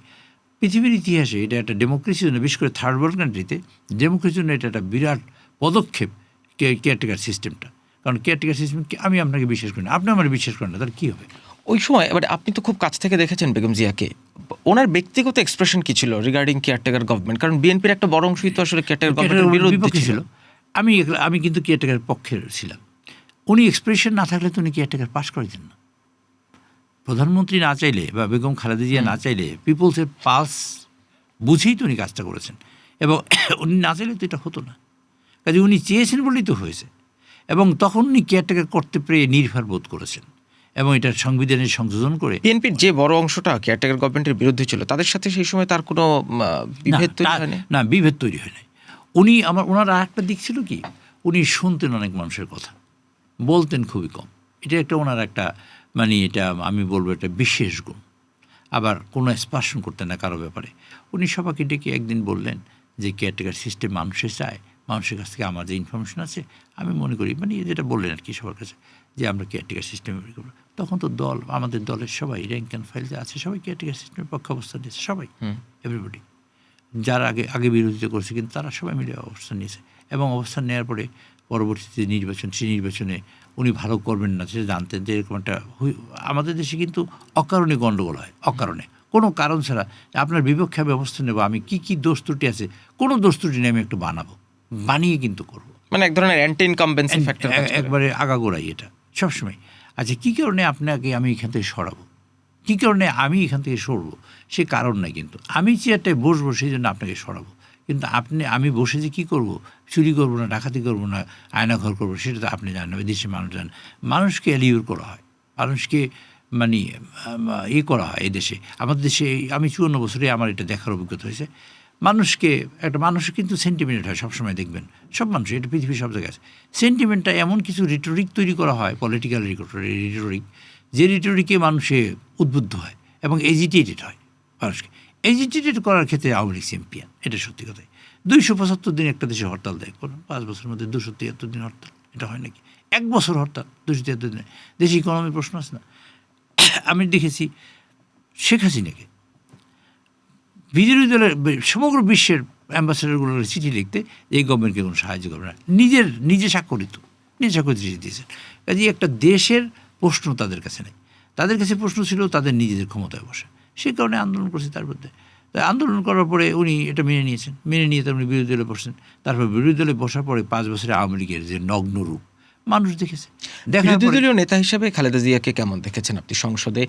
পৃথিবীর ইতিহাসে। এটা একটা ডেমোক্রেসির জন্য, বিশেষ করে থার্ড ওয়ার্ল্ড কান্ট্রিতে ডেমোক্রেসির জন্য এটা একটা বিরাট পদক্ষেপ কেয়ারটেকার সিস্টেমটা। কারণ কেয়ারটেকার সিস্টেম আমি আপনাকে বিশ্বাস করি না, আপনি আমার বিশ্বাস করেন না, তাহলে কী হবে? ওই সময় এবার আপনি তো খুব কাছ থেকে দেখেছেন বেগম জিয়াকে, ওনার ব্যক্তিগত এক্সপ্রেশন কি ছিল রিগার্ডিং কেয়ারটেকার গভর্নমেন্ট? কারণ বিএনপির একটা বড় অংশই তো আসলে কেয়ারটেকার গভর্নমেন্টের বিরুদ্ধে ছিল। আমি কিন্তু কেয়ারটেকার পক্ষে ছিলাম। উনি এক্সপ্রেশন না থাকলে তো উনি কেয়ারটেকার পাস করে দিন না। প্রধানমন্ত্রী না চাইলে বা বেগম খালেদা জিয়া না চাইলে পিপলসের পালস বুঝেই তো উনি কাজটা করেছেন, এবং উনি না চাইলে তো এটা হতো না। কাজে উনি চেয়েছেন বলেই তো হয়েছে। এবং তখন উনি কেয়ারটেকার করতে পেরে নির্ভর বোধ করেছেন, এবং এটা সংবিধানের সংশোধন করে। বিএনপির যে বড় অংশটা কেয়ারটেকার গভর্নমেন্টের বিরুদ্ধে ছিল, তাদের সাথে সেই সময় তার কোনো বিভেদ তৈরি হয়নি? না, বিভেদ তৈরি হয় নাই। ওনার আর একটা দিক ছিল কি, উনি শুনতেন অনেক মানুষের কথা, বলতেন খুবই কম। এটা একটা ওনার একটা, মানে এটা আমি বলবো একটা বিশেষ গুণ। আবার কোনো স্পার্শন করতেন না কারো ব্যাপারে। উনি সবাইকে ডেকে একদিন বললেন যে কেয়ারটেকার সিস্টেম মানুষের চায়, মানুষের কাছ থেকে আমার যে ইনফরমেশন আছে, আমি মনে করি, মানে যেটা বললেন আর কি সবার কাছে, যে আমরা কেয়ারটেকার সিস্টেমে করবো। তখন তো আমাদের দলের সবাই র্যাঙ্ক অ্যান্ড ফাইল যে আছে সবাই কেয়ারটেকার সিস্টেমের পক্ষে অবস্থান নিয়েছে, সবাই, এভরিবডি। যারা আগে বিরোধিতা করছে, কিন্তু তারা সবাই মিলে অবস্থান নিয়েছে এবং অবস্থান নেওয়ার পরে পরবর্তীতে সেই নির্বাচনে উনি ভালো করবেন না সেটা জানতেন যে এরকম একটা আমাদের দেশে কিন্তু অকারণে গণ্ডগোল হয়, অকারণে কোনো কারণ ছাড়া। আপনার বিপক্ষে আমি অবস্থান নেবো, আমি কি দোষ ত্রুটি আছে, কোনো দোষ ত্রুটি নিয়ে আমি একটু বানিয়ে কিন্তু করবো, মানে এক ধরনের অ্যান্টি ইনকামবেন্সি ফ্যাক্টর একবারে আগাগোড়াই এটা সবসময়। আচ্ছা, কী কারণে আপনাকে আমি এখান থেকে সরাবো, কী কারণে আমি এখান থেকে সরবো, সে কারণ নাই, কিন্তু আমি চেয়ারটায় বসবো সেই জন্য আপনাকে সরাবো। কিন্তু আমি বসে যে কী করবো, চুরি করবো না, ডাকাতি করবো না, আয়নাঘর করবো, সেটা তো আপনি জানেন না, দেশের মানুষ জানেন। মানুষকে অ্যালিউর করা হয়, মানুষকে মানে করা হয়। এই দেশে, আমাদের দেশে আমি 54 বছরে আমার এটা দেখার অভিজ্ঞতা হয়েছে। মানুষের কিন্তু সেন্টিমেন্ট হয় সবসময়, দেখবেন সব মানুষ, এটা পৃথিবীর সব জায়গায় আছে। সেন্টিমেন্টটা এমন কিছু রিটোরিক তৈরি করা হয়, পলিটিক্যাল রিটোরিক, যে রিটোরিকে মানুষে উদ্বুদ্ধ হয় এবং এজিটেটেড হয়। মানুষকে এজিটেটেড করার ক্ষেত্রে আওয়ামী লীগ চ্যাম্পিয়ন, এটা সত্যি কথাই। 275 দিন একটা দেশে হরতাল দেয়, কোনো 5 বছরের মধ্যে 273 দিন হরতাল, এটা হয় নাকি? 1 বছর হরতাল, 273 দিনে দেশে ইকোনমির প্রশ্ন আছে না? আমি দেখেছি শেখ হাসিনাকে বিরোধী দলের সমগ্র বিশ্বের অ্যাম্বাসেডারগুলোর চিঠি লিখতে এই গভর্নমেন্টকে কোনো সাহায্য করবে না, নিজে স্বাক্ষরিত চিঠি দিয়েছেন। কাজে একটা দেশের প্রশ্ন তাদের কাছে নেই, তাদের কাছে প্রশ্ন ছিল তাদের নিজেদের ক্ষমতায় বসে। সেই কারণে আন্দোলন করছে তার বিরুদ্ধে। তাই আন্দোলন করার পরে উনি এটা মেনে নিয়েছেন, মেনে নিয়ে তারপরে বিরোধী দলে বসছেন। তারপর বিরোধী দলে বসার পরে 5 বছরে আওয়ামী লীগের যে নগ্ন রূপ মানুষ দেখেছে। বিরোধী দলীয় নেতা হিসেবে খালেদা জিয়াকে কেমন দেখেছেন আপনি সংসদে?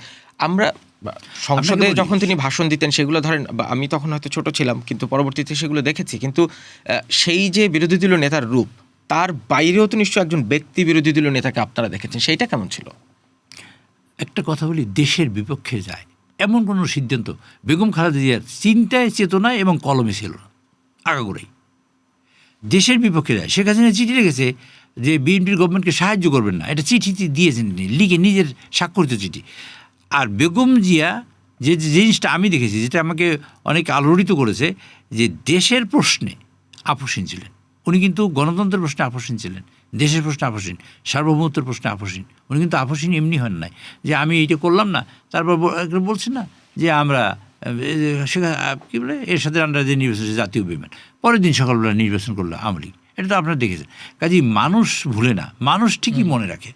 সংসদে যখন তিনি ভাষণ দিতেন সেগুলো ধরেন, আমি তখন হয়তো ছোট ছিলাম, কিন্তু পরবর্তীতে সেগুলো দেখেছি। কিন্তু সেই যে বিরোধী দলীয় নেতার রূপ, তার বাইরেও তো নিশ্চয়ই একজন ব্যক্তি বিরোধী দলীয় নেতাকে আপনারা দেখেছেন, সেইটা কেমন ছিল? একটা কথা বলি, দেশের বিপক্ষে যায় এমন কোনো সিদ্ধান্ত বেগম খালেদা জিয়ার চিন্তায়, চেতনায় এবং কলমে ছিল না। আগাগোড়াই দেশের বিপক্ষে যায়। শেখ হাসিনা চিঠি লিখেছে যে বিএনপির গভর্নমেন্টকে সাহায্য করবেন না, এটা চিঠি দিয়েছেন তিনি লিখে, নিজের স্বাক্ষরিত চিঠি। আর বেগম জিয়া যে জিনিসটা আমি দেখেছি, যেটা আমাকে অনেক আলোড়িত করেছে, যে দেশের প্রশ্নে আপোষহীন ছিলেন উনি। কিন্তু গণতন্ত্রের প্রশ্নে আপোষহীন ছিলেন, দেশের প্রশ্নে আপোষহীন, সার্বভৌমত্বের প্রশ্নে আপোষহীন। উনি কিন্তু আপোষহীন এমনি হন নাই যে আমি এইটা করলাম না, তারপর বলছেন না যে আমরা কী বলে এর সাথে আমরা যে নির্বাচন জাতীয় বিমান, পরের দিন সকালবেলা নির্বাচন করলো আওয়ামী লীগ। এটা তো আপনারা দেখেছেন। কাজেই মানুষ ভুলে না, মানুষ ঠিকই মনে রাখে।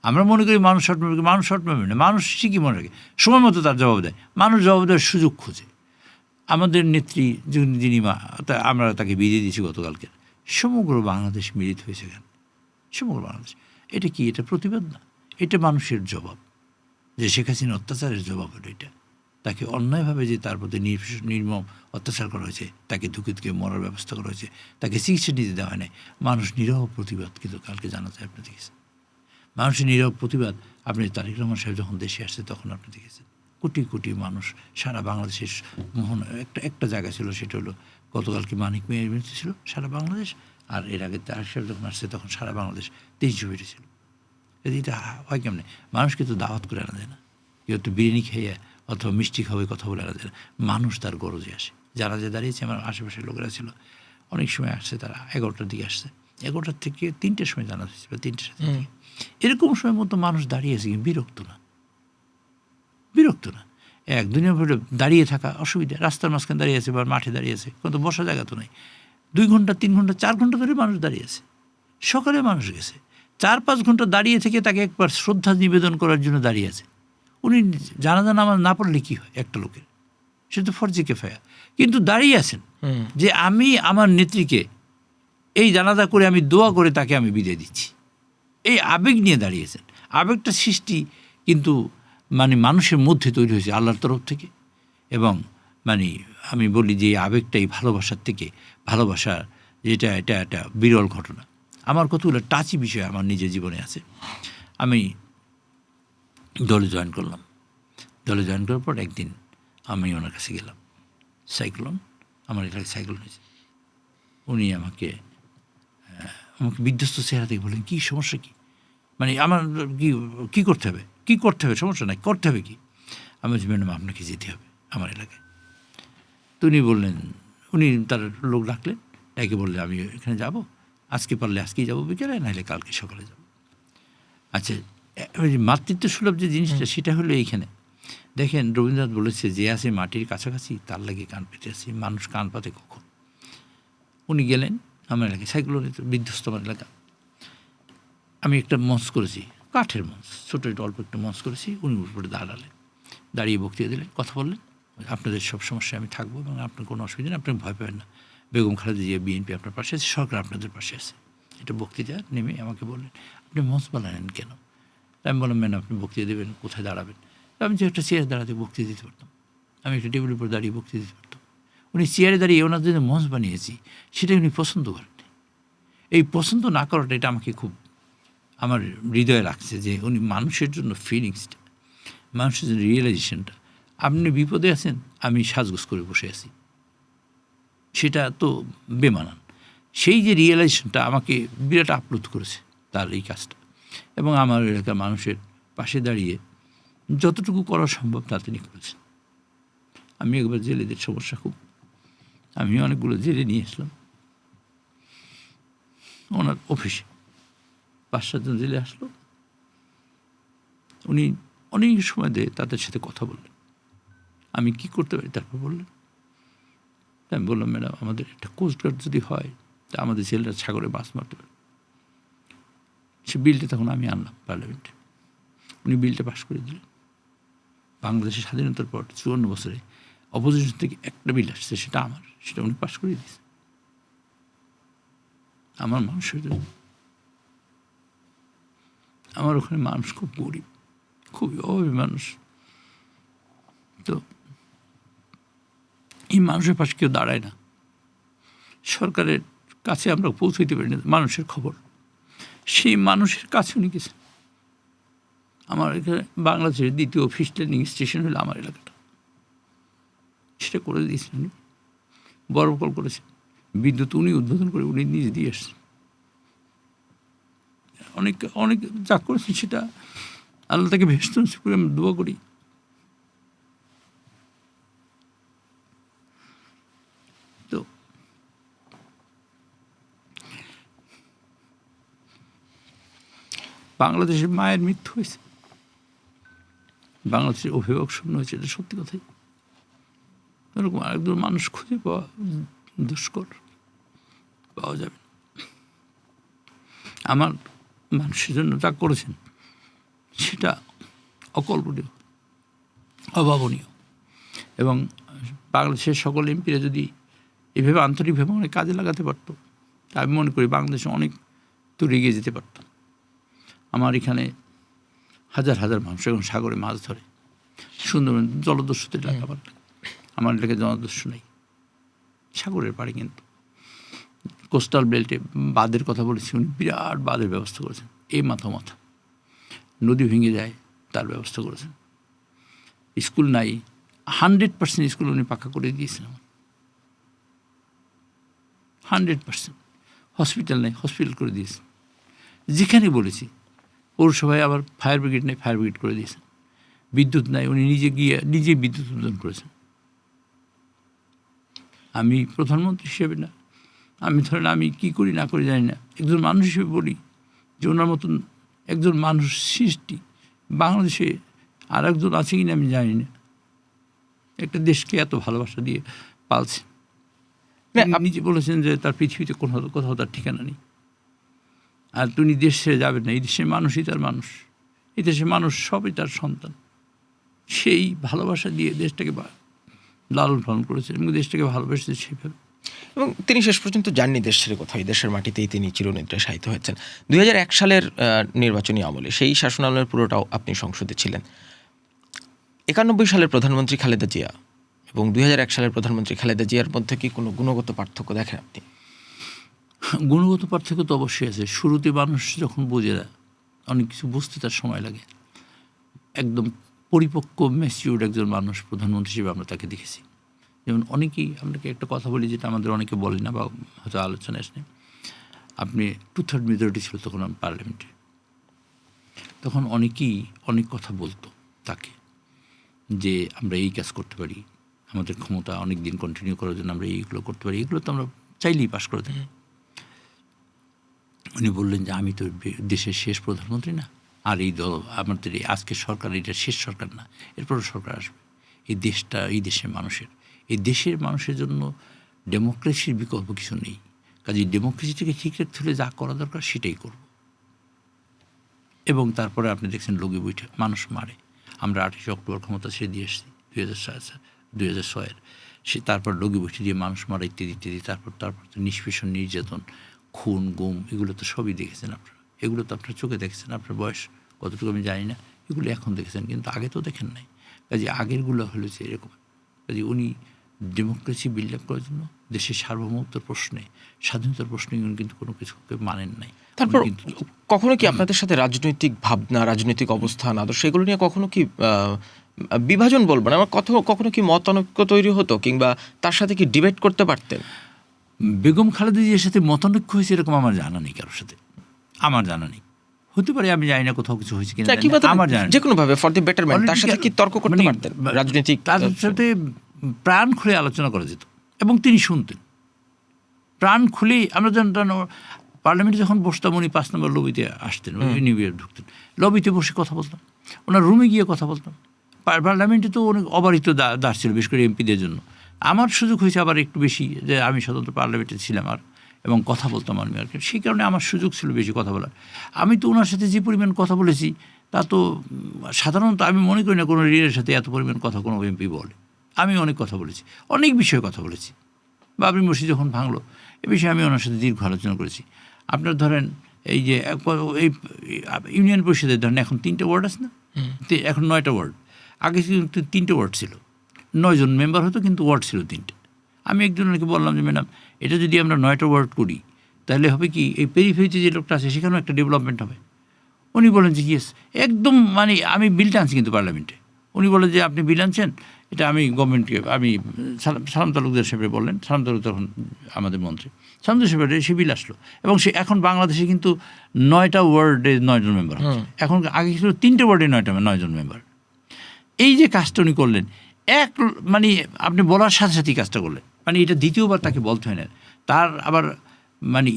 আমরা মনে করি মানুষ শর্ট মেমরি, মানুষ শর্ট মেমরি না, মানুষ ঠিকই মনে রাখে, সময় মতো তার জবাব দেয়। মানুষ জবাব দেওয়ার সুযোগ খোঁজে। আমাদের নেত্রী যিনি আমরা তাকে বিদায় দিয়েছি গতকালকে, সমগ্র বাংলাদেশ মিলিত হয়েছে কেন? সমগ্র বাংলাদেশ। এটা কি? এটা প্রতিবাদ না, এটা মানুষের জবাব, যে শেখ হাসিনা অত্যাচারের জবাব হলো এটা। তাকে অন্যায়ভাবে যে তার প্রতি নির্মম অত্যাচার করা হয়েছে, তাকে ধুকে মরার ব্যবস্থা করা হয়েছে, তাকে চিকিৎসা নিতে দেওয়া হয় নাই, মানুষ নীরব প্রতিবাদ কিন্তু কালকে জানাতে আপনি দেখেছেন। মানুষের নীরব প্রতিবাদ। আপনি তারেক রহমান সাহেব যখন দেশে আসছে তখন আপনি দেখেছেন কোটি কোটি মানুষ সারা বাংলাদেশের একটা জায়গা ছিল, সেটা হলো গতকালকে মানিক মেয়ের মৃত্যু ছিল সারা বাংলাদেশ, আর এর আগে তারেক সাহেব যখন আসছে তখন সারা বাংলাদেশ 300 বেড়েছিল। এটা হয় কেমনে? মানুষকে তো দাওয়াত করে আনা যায় না, কেউ একটু বিরিয়ানি খেয়ে অথবা মিষ্টি খাবে কথা বলে আনা যায় না। মানুষ তার গরজে আসে। যারা যে দাঁড়িয়েছে আমার আশেপাশের লোকেরা ছিল, অনেক সময় আসছে, তারা 11টার দিকে আসছে, 11টার থেকে 3টের সময় জানা হয়েছে, বা 3টের সাথে এরকম সময় মতো মানুষ দাঁড়িয়েছে, কিন্তু বিরক্ত না। এক দুনিয়া ভরে দাঁড়িয়ে থাকা অসুবিধা, রাস্তার মাঝখানে দাঁড়িয়ে আছে বা মাঠে দাঁড়িয়ে আছে, কিন্তু বসার জায়গা তো নেই। 2 ঘন্টা 3 ঘন্টা 4 ঘন্টা ধরে মানুষ দাঁড়িয়ে আছে। সকালে মানুষ গেছে, 4-5 ঘন্টা দাঁড়িয়ে থেকে তাকে একবার শ্রদ্ধা নিবেদন করার জন্য দাঁড়িয়ে আছে। উনি জানাজা নামাজ না পড়লে কী হয় একটা লোকের? সে তো ফরজে কিফায়া, কিন্তু দাঁড়িয়ে আছেন যে আমি আমার নেত্রীকে এই জানাজা করে আমি দোয়া করে তাকে আমি বিদায় দিচ্ছি। এই আবেগ নিয়ে দাঁড়িয়েছেন। আবেগটা সৃষ্টি কিন্তু মানুষের মধ্যে তৈরি হয়েছে আল্লাহর তরফ থেকে। এবং আমি বলি যে এই আবেগটাই ভালোবাসার থেকে, ভালোবাসা যেটা এটা একটা বিরল ঘটনা। আমার কতগুলো টাচি বিষয় আমার নিজের জীবনে আছে। আমি দলে জয়েন করলাম। দলে জয়েন করার পর একদিন আমি ওনার কাছে গেলাম, সাইক্লোন, আমার এলাকায় সাইক্লোন হয়েছে। উনি আমাকে বিধ্বস্ত চেহারা থেকে বললেন, কী সমস্যা কী? আমার কী করতে হবে? সমস্যা নাই, করতে হবে কি? আমি বলছি, ম্যাডাম আপনাকে যেতে হবে আমার এলাকায়। তো উনি বললেন, উনি তার লোক ডাকলেন, ডেকে বললেন আমি এখানে যাব, আজকে পারলে আজকেই যাবো বিকেলে, নাহলে কালকে সকালে যাব। আচ্ছা, মাতৃত্ব সুলভ যে জিনিসটা সেটা হলো এইখানে দেখেন রবীন্দ্রনাথ বলেছে, যে আছে মাটির কাছাকাছি তার লাগে কান পেতে আসি, মানুষ কান পাতে কখন। উনি গেলেন আমার এলাকায়, সাইক্লোনে বিধ্বস্ত আমার এলাকা। আমি একটা মঞ্চ করেছি, কাঠের মঞ্চ, ছোটো একটা অল্প একটা মঞ্চ করেছি। উনি উপরে দাঁড়ালেন, দাঁড়িয়ে বক্তৃতা দিলেন, কথা বললেন, আপনাদের সব সমস্যায় আমি থাকবো এবং আপনার কোনো অসুবিধা নেই, আপনি ভয় পাবেন না, বেগম খালেদা জিয়া, বিএনপি আপনার পাশে আছে, সরকার আপনাদের পাশে আছে। এটা বক্তৃতা নেমে আমাকে বললেন, আপনি মঞ্চ বানালেন কেন? আমি বললাম, ম্যাডাম আপনি বক্তৃতা দেবেন, কোথায় দাঁড়াবেন? আমি যে একটা চেয়ারে দাঁড়াতে বক্তৃতা দিতে পারতাম, আমি একটা টেবিলের উপর দাঁড়িয়ে বক্তৃতা দিতে পারতাম। উনি চেয়ারে দাঁড়িয়ে ওনার জন্য মঞ্চ বানিয়েছি, সেটা উনি পছন্দ করেন। এই পছন্দ না করাটা, এটা আমাকে খুব আমার হৃদয়ে রাখছে, যে উনি মানুষের জন্য ফিলিংসটা, মানুষের জন্য রিয়েলাইজেশনটা। আপনি বিপদে আছেন, আমি সাজগোজ করে বসে আছি, সেটা তো বেমানান। সেই যে রিয়েলাইজেশনটা আমাকে বিরাট আপ্লুত করেছে তার এই কাজটা। এবং আমার এলাকার মানুষের পাশে দাঁড়িয়ে যতটুকু করা সম্ভব তা তিনি করেছেন। আমি একবার জেলেদের সমস্যা খুব, আমি অনেকগুলো জেলে নিয়ে আসলাম ওনার অফিসে। 5-7 জন জেলে আসলো, উনি অনেক সময় দিয়ে তাদের সাথে কথা বললেন, আমি কি করতে পারি তারপর বললেন। আমি বললাম, ম্যাডাম আমাদের একটা কোস্টগার্ড যদি হয় তা আমাদের ছেলেরা সাগরে মাছ মারতে পারে। সে বিলটা তখন আমি আনলাম পার্লামেন্টে, উনি বিলটা পাশ করে দিলেন। বাংলাদেশের স্বাধীনতার পর 54 বছরে অপোজিশন থেকে একটা বিল আসছে, সেটা আমার, সেটা উনি পাশ করে দিয়েছে আমার মানুষের জন্য। আমার ওখানে মানুষ খুব গরিব, খুবই অভাবী মানুষ। তো এই মানুষের পাশে কেউ দাঁড়ায় না, সরকারের কাছে আমরা পৌঁছাইতে পারি না মানুষের খবর। সেই মানুষের কাছে উনি গেছেন। আমার এখানে বাংলাদেশের দ্বিতীয় ফিশ ল্যান্ডিং স্টেশন হলো আমার এলাকাটা, সেটা করে দিয়েছেন উনি, বড় কল করেছেন, বিদ্যুৎ উনি উদ্বোধন করে উনি নিজে দিয়ে আসছেন। অনেক অনেক যা করেছেন সেটা আল্লাহ তাকে ভেস্ত করে আমি দোয়া করি। তো বাংলাদেশের মায়ের মৃত্যু হয়েছে, বাংলাদেশের অভিভাবক শূন্য হয়েছে, এটা সত্যি কথাই। এরকম আরেকজন মানুষ খুঁজে পাওয়া দুষ্কর, পাওয়া যাবে। আমার মানুষের জন্য যা করেছেন সেটা অকল্পনীয়, অভাবনীয়। এবং বাংলাদেশের সকল এমপিরা যদি এভাবে আন্তরিকভাবে অনেক কাজে লাগাতে পারতো, তা আমি মনে করি বাংলাদেশে অনেক দূর এগিয়ে যেতে পারত। আমার এখানে হাজার হাজার মানুষ এখন সাগরে মাছ ধরে, সুন্দরবন জলদস্যুতে এলাকা, আমার এলাকায় জলদস্যু নেই, সাগরের পাড়ে। কিন্তু কোস্টাল বেল্টে বাঁধের কথা বলেছি, উনি বিরাট বাঁধের ব্যবস্থা করেছেন, এই মাথা মাথা নদী ভেঙে যায় তার ব্যবস্থা করেছেন। স্কুল নাই, 100% স্কুল উনি পাকা করে দিয়েছেন আমার, 100%। হসপিটাল নেই, হসপিটাল করে দিয়েছেন। যেখানে বলেছি, পৌরসভায় আবার ফায়ার ব্রিগেড নেই, ফায়ার ব্রিগেড করে দিয়েছেন। বিদ্যুৎ নাই, উনি নিজে গিয়ে নিজে বিদ্যুৎ উৎপাদন করেছেন। আমি প্রধানমন্ত্রী হিসেবে না, আমি ধরেন আমি কী করি না করি জানি না, একজন মানুষ হিসেবে বলি যে ওনার মতন একজন মানুষ সৃষ্টি বাংলাদেশে আর একজন আছে কিনা আমি জানি না, একটা দেশকে এত ভালোবাসা দিয়ে পালছে। আপনি যে বলেছেন যে তার পৃথিবীতে কোথাও তার ঠিকানা নেই, আর তিনি দেশ ছেড়ে যাবেন না। এই দেশের মানুষই তার মানুষ, এই দেশের মানুষ সবই তার সন্তান। সেই ভালোবাসা দিয়ে দেশটাকে লালন পালন করেছে এবং দেশটাকে ভালোবেসেছে সেইভাবে। এবং তিনি শেষ পর্যন্ত যাননি দেশ ছেড়ে কোথাও, দেশের মাটিতেই তিনি চিরনিদ্রায় শায়িত হয়েছেন। 2001 সালের নির্বাচনী আমলে, সেই শাসনামলের পুরোটাও আপনি সংসদে ছিলেন। 91 সালের প্রধানমন্ত্রী খালেদা জিয়া এবং 2001 সালের প্রধানমন্ত্রী খালেদা জিয়ার মধ্যে কি কোনো গুণগত পার্থক্য দেখেন আপনি? গুণগত পার্থক্য তো অবশ্যই আছে। শুরুতে মানুষ যখন বোঝে না, অনেক কিছু বুঝতে তার সময় লাগে। একদম পরিপক্ক ম্যাচিউরড একজন মানুষ প্রধানমন্ত্রী হিসেবে আমরা তাকে দেখেছি। যেমন অনেকেই, আপনাকে একটা কথা বলি যেটা আমাদের অনেকে বলে না বা হয়তো আলোচনা আসেনি, আপনি 2/3 মেজরিটি ছিল তখন পার্লামেন্টে, তখন অনেকেই অনেক কথা বলতো তাকে, যে আমরা এই কাজ করতে পারি, আমাদের ক্ষমতা অনেক দিন কন্টিনিউ করার জন্য আমরা এইগুলো করতে পারি, এগুলো তো আমরা চাইলেই পাশ করে দেবো। উনি বললেন যে আমি তো দেশের শেষ প্রধানমন্ত্রী না, আর এই দল আমাদের আজকের সরকার এটা শেষ সরকার না, এরপরও সরকার আসবে। এই দেশটা এই দেশের মানুষের জন্য ডেমোক্রেসির বিকল্প কিছু নেই। কাজে ডেমোক্রেসিটাকে ঠিক রাখতে হলে যা করা দরকার সেটাই করব। এবং তারপরে আপনি দেখছেন লগি বৈঠে মানুষ মারে। আমরা 28 অক্টোবর ক্ষমতা ছেড়ে দিয়ে এসেছি 2006 সে তারপর লগি বৈঠে দিয়ে মানুষ মারা ইত্যাদি ইত্যাদি। তারপর তো নিষ্পেষণ, নির্যাতন, খুন, গুম, এগুলো তো সবই দেখেছেন আপনারা। এগুলো তো আপনার চোখে দেখেছেন। আপনার বয়স কতটুকু আমি জানি না, এগুলো এখন দেখেছেন, কিন্তু আগে তো দেখেন নাই। কাজে আগেরগুলো হলো যে এরকম। কাজে উনি ডেমোক্রেসি বিল্ড আপ করার জন্য দেশের সার্বভৌমত্বের প্রশ্নে, স্বাধীনতার প্রশ্নে উনি কিন্তু কোনো কিছুকে মানেন নাই। তারপর কখনো কি আপনাদের সাথে রাজনৈতিক ভাবনা, রাজনৈতিক অবস্থান, আদর্শ এগুলো নিয়ে কখনো কি বিভাজন বলবো না, আমার কখনো কি মতানৈক্য তৈরি হতো, কিংবা তার সাথে কি ডিবেট করতে পারতেন? বেগম খালেদা জিয়ার সাথে মতানৈক্য হয়েছে এরকম আমার জানা নেই, কারোর সাথে আমার জানা নেই। হতে পারে, আমি জানি না কোথাও কিছু হয়েছে কিনা, আমার জানা নেই। যে কোনো ভাবে ফর দি বেটারমেন্ট তার সাথে কি তর্ক করতে পারতেন রাজনৈতিক? তার সাথে প্রাণ খুলে আলোচনা করা যেত এবং তিনি শুনতেন প্রাণ খুলেই। আমরা যখন পার্লামেন্টে যখন বসতাম, উনি 5 নম্বর লবিতে আসতেন, নিউ ইয়র্ক ঢুকতেন, লবিতে বসে কথা বলতাম, ওনার রুমে গিয়ে কথা বলতাম। পার্লামেন্টে তো অনেক অবারিত দাস ছিল, বিশেষ করে এমপিদের জন্য। আমার সুযোগ হয়েছে আবার একটু বেশি, যে আমি স্বতন্ত্র পার্লামেন্টে ছিলাম আর এবং কথা বলতাম আমি আর কি। সেই কারণে আমার সুযোগ ছিল বেশি কথা বলার। আমি তো ওনার সাথে যে পরিমাণ কথা বলেছি তা তো সাধারণত আমি মনে করি না কোনো লিডারের সাথে এত পরিমাণ কথা কোনো এমপি বলে। আমি অনেক কথা বলেছি, অনেক বিষয়ে কথা বলেছি। বাবরি মসজিদ যখন ভাঙলো এ বিষয়ে আমি ওনার সাথে দীর্ঘ আলোচনা করেছি। আপনার ধরেন এই যে এই ইউনিয়ন পরিষদের ধরেন এখন 3টে ওয়ার্ড আছে না, এখন 9টা ওয়ার্ড। আগে কিন্তু 3টে ওয়ার্ড ছিল, 9 জন মেম্বার হতো, কিন্তু ওয়ার্ড ছিল 3টে। আমি একজনকে বললাম যে ম্যাডাম, এটা যদি আমরা 9টা ওয়ার্ড করি তাহলে হবে কি, এই পেরিফেরিতে যে লোকটা আছে সেখানেও একটা ডেভেলপমেন্ট হবে। উনি বলেন যে ইয়েস, একদম মানে আমি বিলটা আনছি কিন্তু পার্লামেন্টে। উনি বলেন যে আপনি বিল আনছেন, এটা আমি গভর্নমেন্টকে, আমি সালাম তালুকদার সাহেবের বললেন, সালাম তালুকদার তখন আমাদের মন্ত্রী, সালাম সাহেবের সে বিল আসলো। এবং সে এখন বাংলাদেশে কিন্তু 9টা ওয়ার্ডে 9 জন মেম্বার হচ্ছে। এখন আগে ছিল 3টে ওয়ার্ডে 9 জন মেম্বার। এই যে কাজটা উনি করলেন, মানে আপনি বলার সাথে সাথেই কাজটা করলেন, মানে এটা দ্বিতীয়বার তাকে বলতে হয় না। তার আবার মানে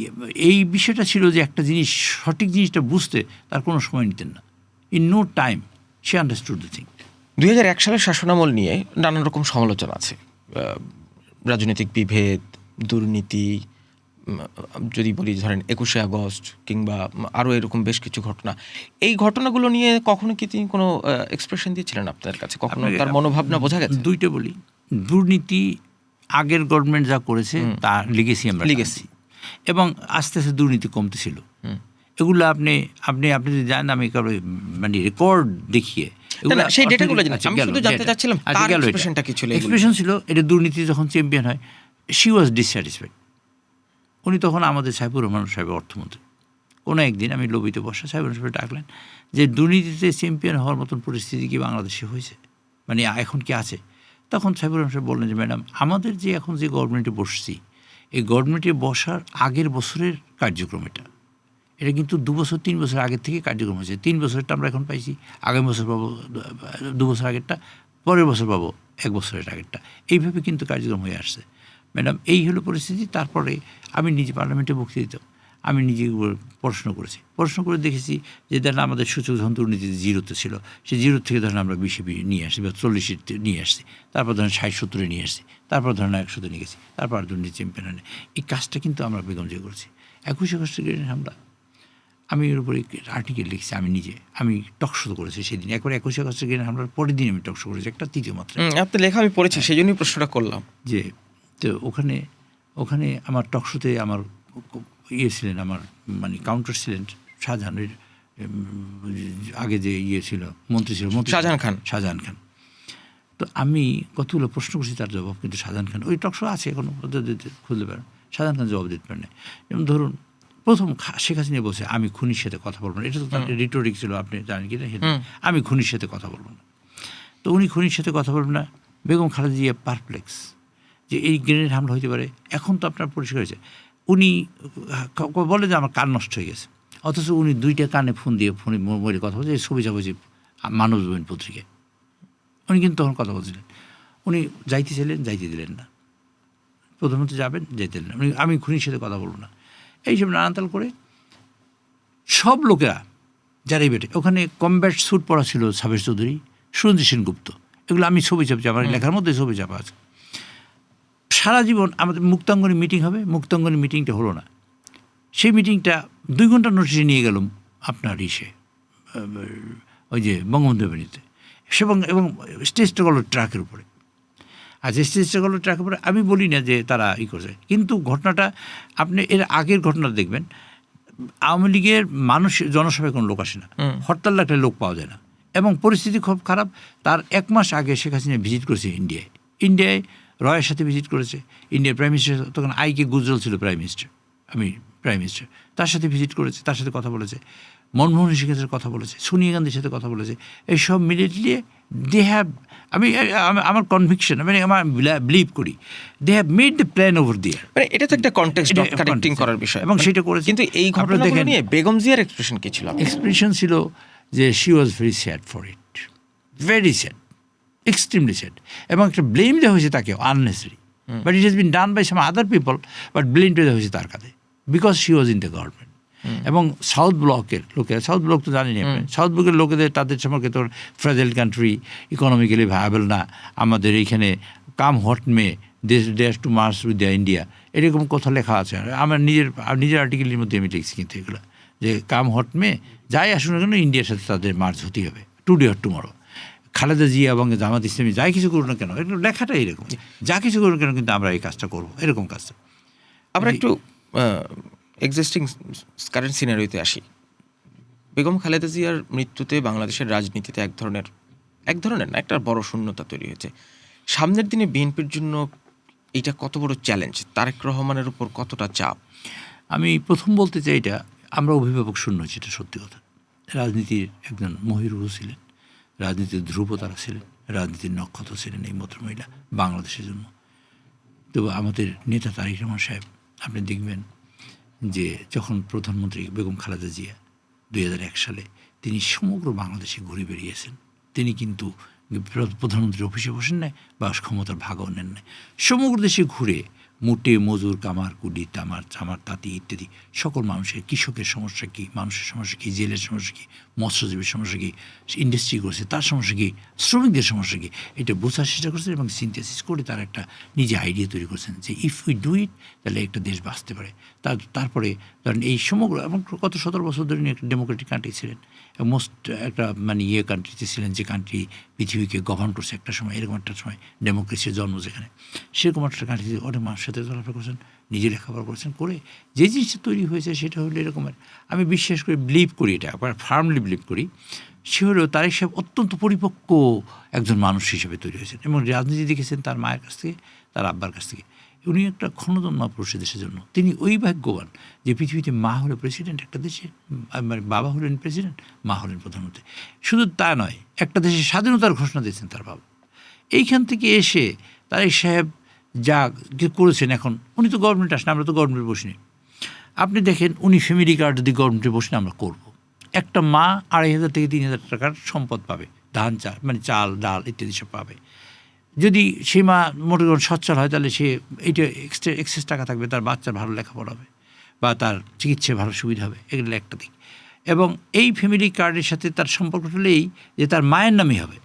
এই বিষয়টা ছিল যে একটা জিনিস, সঠিক জিনিসটা বুঝতে তার কোনো সময় নিতেন না। In no time she understood the thing. 2001 সালের শাসনামল নিয়ে নানান রকম সমালোচনা আছে, রাজনৈতিক বিভেদ, দুর্নীতি, যদি বলি ধরেন 21শে আগস্ট কিংবা আরও এরকম বেশ কিছু ঘটনা। এই ঘটনাগুলো নিয়ে কখনো কি তিনি কোনো এক্সপ্রেশন দিয়েছিলেন আপনার কাছে? কখনো তার মনোভাবনা বোঝা গেছে? দুইটা বলি, দুর্নীতি আগের গভর্নমেন্ট যা করেছে তার লিগেসি আমরা লিগেসি, এবং আস্তে আস্তে দুর্নীতি কমতেছিল। এগুলো আপনি যদি জানেন, আমি মানে রেকর্ড দেখিয়ে সেই ডেটাগুলো জানি। আমি শুধু জানতে চাচ্ছিলাম তার এক্সপ্রেশনটা কি ছিল। এক্সপ্রেশন ছিল এটা, দুর্নীতি যখন চ্যাম্পিয়ন হয়, শি ওয়াজ ডিসস্যাটিসফাইড। উনি তখন আমাদের সাইফুর রহমান সাহেব অর্থমন্ত্রী। কোনো একদিন আমি লবিতে বসা, সাইফুর সাহেব ডাকলেন যে দুর্নীতিতে চ্যাম্পিয়ন হওয়ার মতন পরিস্থিতি কি বাংলাদেশে হয়েছে, মানে এখন কি আছে? তখন সাইফুর রহমান সাহেব বললেন যে ম্যাডাম, আমাদের যে এখন যে গভর্নমেন্টে বসছি, এই গভর্নমেন্টে বসার আগের বছরের কার্যক্রম এটা কিন্তু 2 বছর 3 বছর আগের থেকে কার্যক্রম হয়েছে। 3 বছরটা আমরা এখন পাইছি, আগামী বছর পাবো 2 বছর আগেরটা, পরের বছর পাবো 1 বছরের আগেরটা। এইভাবে কিন্তু কার্যক্রম হয়ে আসছে ম্যাডাম। এই হলো পরিস্থিতি। তারপরে আমি নিজে পার্লামেন্টে বক্তৃতা দিতাম, আমি নিজে পড়াশোনা করেছি, পড়াশোনা করে দেখেছি যে ধরেন আমাদের সূচক যখন দুর্নীতিতে 0-তে ছিল, সে 0 থেকে ধরেন আমরা 20-এ নিয়ে আসছি, বা 40-এ নিয়ে আসছি, তারপর ধরেন 60-70-এ নিয়ে আসছি, তারপর ধরেন 100-তে নিয়ে গেছি, তারপর দুর্নীতি চ্যাম্পিয়ন হয়। এই কাজটা কিন্তু আমরা বেগমজে করেছি। 21 আগস্টের গ্রেনেড হামলা, আমি এর উপরে আর্টিকেল লিখছি, আমি টকশো করেছি সেদিন। একবার 21 আগস্টের গ্রেনেড হামলার পরের দিন আমি টকশো করেছি, একটা 3য় মাত্রা। আপনার লেখা আমি পড়েছি, সেই জন্যই প্রশ্নটা করলাম। যে তো ওখানে আমার টকশোতে আমার ছিলেন, আমার মানে কাউন্টার ছিলেন শাহজাহানের আগে যে ছিল মন্ত্রী ছিল, শাহজাহান খান। তো আমি কতগুলো প্রশ্ন করছি, তার জবাব কিন্তু শাহজাহান খান, ওই টকশো আছে এখনো, খুঁজতে পারেন, শাহজাহান খান জবাব দিতে পারেন না। যেমন ধরুন প্রথম শেখ হাসিনা বলছে আমি খুনির সাথে কথা বলবো না, এটা তো তার রিটোরিক ছিল, আপনি জানেন কি না, আমি খুনির সাথে কথা বলবো না। তো উনি খুনির সাথে কথা বলবেন না, বেগম খালেদা জিয়া পারপ্লেক্স যে এই গ্রেনেড হামলা হইতে পারে। এখন তো আপনার পরিষ্কার হয়েছে, উনি বলে যে আমার কান নষ্ট হয়ে গেছে, অথচ উনি 2টা কানে ফোনে মোবাইলে কথা বলছে, ছবি চাবছি মানবজমিন পত্রিকায়। উনি কিন্তু তখন কথা বলছিলেন, উনি যাইতে দিলেন না, প্রধানমন্ত্রী যাবেন, যাইতে দিলেন না, আমি খুনির সাথে কথা বলবো না। এইসব নানান তাল করে সব লোকেরা যারাই বেটে ওখানে কমব্যাট স্যুট পরা ছিল সাবের চৌধুরী, সুরঞ্জিত সেনগুপ্ত, এগুলো আমি ছবি ছাপছি, আমার লেখার মধ্যে ছবি ছাপা আছে। সারা জীবন আমাদের মুক্তাঙ্গনে মিটিং হবে, মুক্তাঙ্গনে মিটিংটা হলো না। সেই মিটিংটা 2 ঘন্টা নোটিশে নিয়ে গেলাম আপনার ওই যে বঙ্গবন্ধু এভিনিউতে, এবং স্টেজটা গেল ট্রাকের উপরে। আচ্ছা, স্টেজটা গেল ট্রাকের উপরে, আমি বলি না যে তারা করছে, কিন্তু ঘটনাটা আপনি এর আগের ঘটনা দেখবেন, আওয়ামী লীগের মানুষ জনসভায় কোনো লোক আসে না, হরতাল একটা লোক পাওয়া যায় না, এবং পরিস্থিতি খুব খারাপ। তার 1 মাস আগে শেখ হাসিনা ভিজিট করেছে ইন্ডিয়ায় রয়ের সাথে ভিজিট করেছে। ইন্ডিয়ার প্রাইম মিনিস্টার তখন আইকে গুজরাল ছিল প্রাইম মিনিস্টার, তার সাথে ভিজিট করেছে, তার সাথে কথা বলেছে, মনমোহন সিংয়ের সাথে কথা বলেছে, সোনিয়া গান্ধীর সাথে কথা বলেছে। এইসব মিলিয়ে দে হ্যাভ, আমার কনভিকশন, আমি আমার বিলিভ করি, they have made the plan over there. মানে এটা তো একটা কনটেক্সট কানেক্টিং করার বিষয়, এবং সেটা করেছে। কিন্তু এই ঘটনাগুলো নিয়ে বেগম জিয়ার এক্সপ্রেশন কি ছিল? এক্সপ্রেশন ছিল যে she was very sad for it, very sad, extremely sad, এবং একটা ব্লেম দেওয়া হয়েছে তাকে unnecessary, but it has been done by some other people, but ব্লেমটা দেওয়া হয়েছে তার কাছে, because she was in the government. এবং সাউথ ব্লকের লোকেরা, সাউথ ব্লক তো জানেনি আপনি, সাউথ ব্লকের লোকেদের তাদের সম্পর্কে তোর ফ্রেজাইল কান্ট্রি, ইকোনমিক্যালি ভায়াবল না, আমাদের এইখানে কাম হট মে দেশ to march with the India, এরকম কথা লেখা আছে। আমার নিজের আর্টিকেলের মধ্যে আমি লিখছি কিন্তু এগুলো, যে কাম হট মে যাই আসুন না কেন ইন্ডিয়ার সাথে তাদের মার্চ হতেই হবে, today or tomorrow. Khaleda Zia এবং জামাত ইসলামী যাই কিছু করুন না কেন, এগুলো লেখাটা এরকম, যা কিছু করুন কেন কিন্তু আমরা এই কাজটা করবো, এরকম কাজটা। আমরা একটু এক্সিস্টিং কারেন্ট সিনারিওতে আসি। বেগম খালেদা জিয়ার মৃত্যুতে বাংলাদেশের রাজনীতিতে এক ধরনের না, একটা বড় শূন্যতা তৈরি হয়েছে। সামনের দিনে বিএনপির জন্য এটা কত বড় চ্যালেঞ্জ, তারেক রহমানের উপর কতটা চাপ? আমি প্রথম বলতে চাই, এটা আমরা অভিভাবক শূন্য হয়েছি, এটা সত্যি কথা। রাজনীতির একজন মহিরুহ ছিলেন, রাজনীতির ধ্রুবতারা ছিলেন, রাজনীতির নক্ষত্র ছিলেন এই ভদ্রমহিলা বাংলাদেশের জন্য। তো আমাদের নেতা তারেক রহমান সাহেব, আপনি দেখবেন যে যখন প্রধানমন্ত্রী বেগম খালেদা জিয়া 2001 সালে তিনি সমগ্র বাংলাদেশে ঘুরে বেরিয়েছেন, তিনি কিন্তু প্রধানমন্ত্রীর অফিসে বসেন নাই বা ক্ষমতার ভাগও নেন নাই, সমগ্র দেশে ঘুরে মুটে মজুর, কামার কুলি, চামার তাঁতি ইত্যাদি সকল মানুষের, কৃষকের সমস্যা কী, মানুষের সমস্যা কী, জেলের সমস্যা কী, মৎস্যজীবীর সমস্যা কী, ইন্ডাস্ট্রি করছে তার সমস্যা কী, শ্রমিকদের সমস্যা কী, এটা বোঝার চেষ্টা করছেন এবং সিনথেসিস করে তার একটা নিজে আইডিয়া তৈরি করছেন যে ইফ উই ডু ইট তাহলে একটা দেশ বাঁচতে পারে। তারপরে ধরেন এই সমগ্র এবং গত 17 বছর ধরে একটা ডেমোক্রেটিক কান্ট্রি ছিলেন, মোস্ট একটা কান্ট্রিতে ছিলেন, যে কান্ট্রি পৃথিবীকে গভর্ন করছে একটা সময়, এরকম একটা সময় ডেমোক্রেসির জন্ম যেখানে, সেরকম একটা কান্ট্রিতে অনেক মানুষের সাথে চলাফেরা করছেন, নিজে লেখাপড়া করছেন, করে যে জিনিসটা তৈরি হয়েছে সেটা হলো এরকমের। আমি বিশ্বাস করি, বিলিভ করি, এটা আবার ফার্মলি বিলিভ করি, সে হলো তারেক সাহেব অত্যন্ত পরিপক্ক একজন মানুষ হিসেবে তৈরি হয়েছেন, এবং রাজনীতি দেখেছেন তার মায়ের কাছ থেকে, তার আব্বার কাছ থেকে। উনি একটা ক্ষণজন্মা পুরুষ দেশের জন্য, তিনি ওই ভাগ্যবান যে পৃথিবীতে মা হলো প্রেসিডেন্ট একটা দেশে, মানে বাবা হলেন প্রেসিডেন্ট, মা হলেন প্রধানমন্ত্রী। শুধু তা নয়, একটা দেশের স্বাধীনতার ঘোষণা দিয়েছেন তার বাবা। এইখান থেকে এসে তারেক সাহেব যা করেছেন, এখন উনি তো গভর্নমেন্ট আসেন, আমরা তো গভর্নমেন্টে বসিনি। আপনি দেখেন উনি ফ্যামিলি কার্ড যদি গভর্নমেন্টে বসেন আমরা করব, একটা মা 2,500 থেকে 3,000 টাকার সম্পদ পাবে, ধান চাল মানে চাল ডাল ইত্যাদি সব পাবে। যদি সে মা মোটে সচ্ছল হয় তাহলে সে এইটা এক্সেস টাকা থাকবে, তার বাচ্চার ভালো লেখাপড়া হবে বা তার চিকিৎসায় ভালো সুবিধা হবে, এগুলো একটা দিক। এবং এই ফ্যামিলি কার্ডের সাথে তার সম্পর্কটা হলে এই যে তার মায়ের নামই হবে,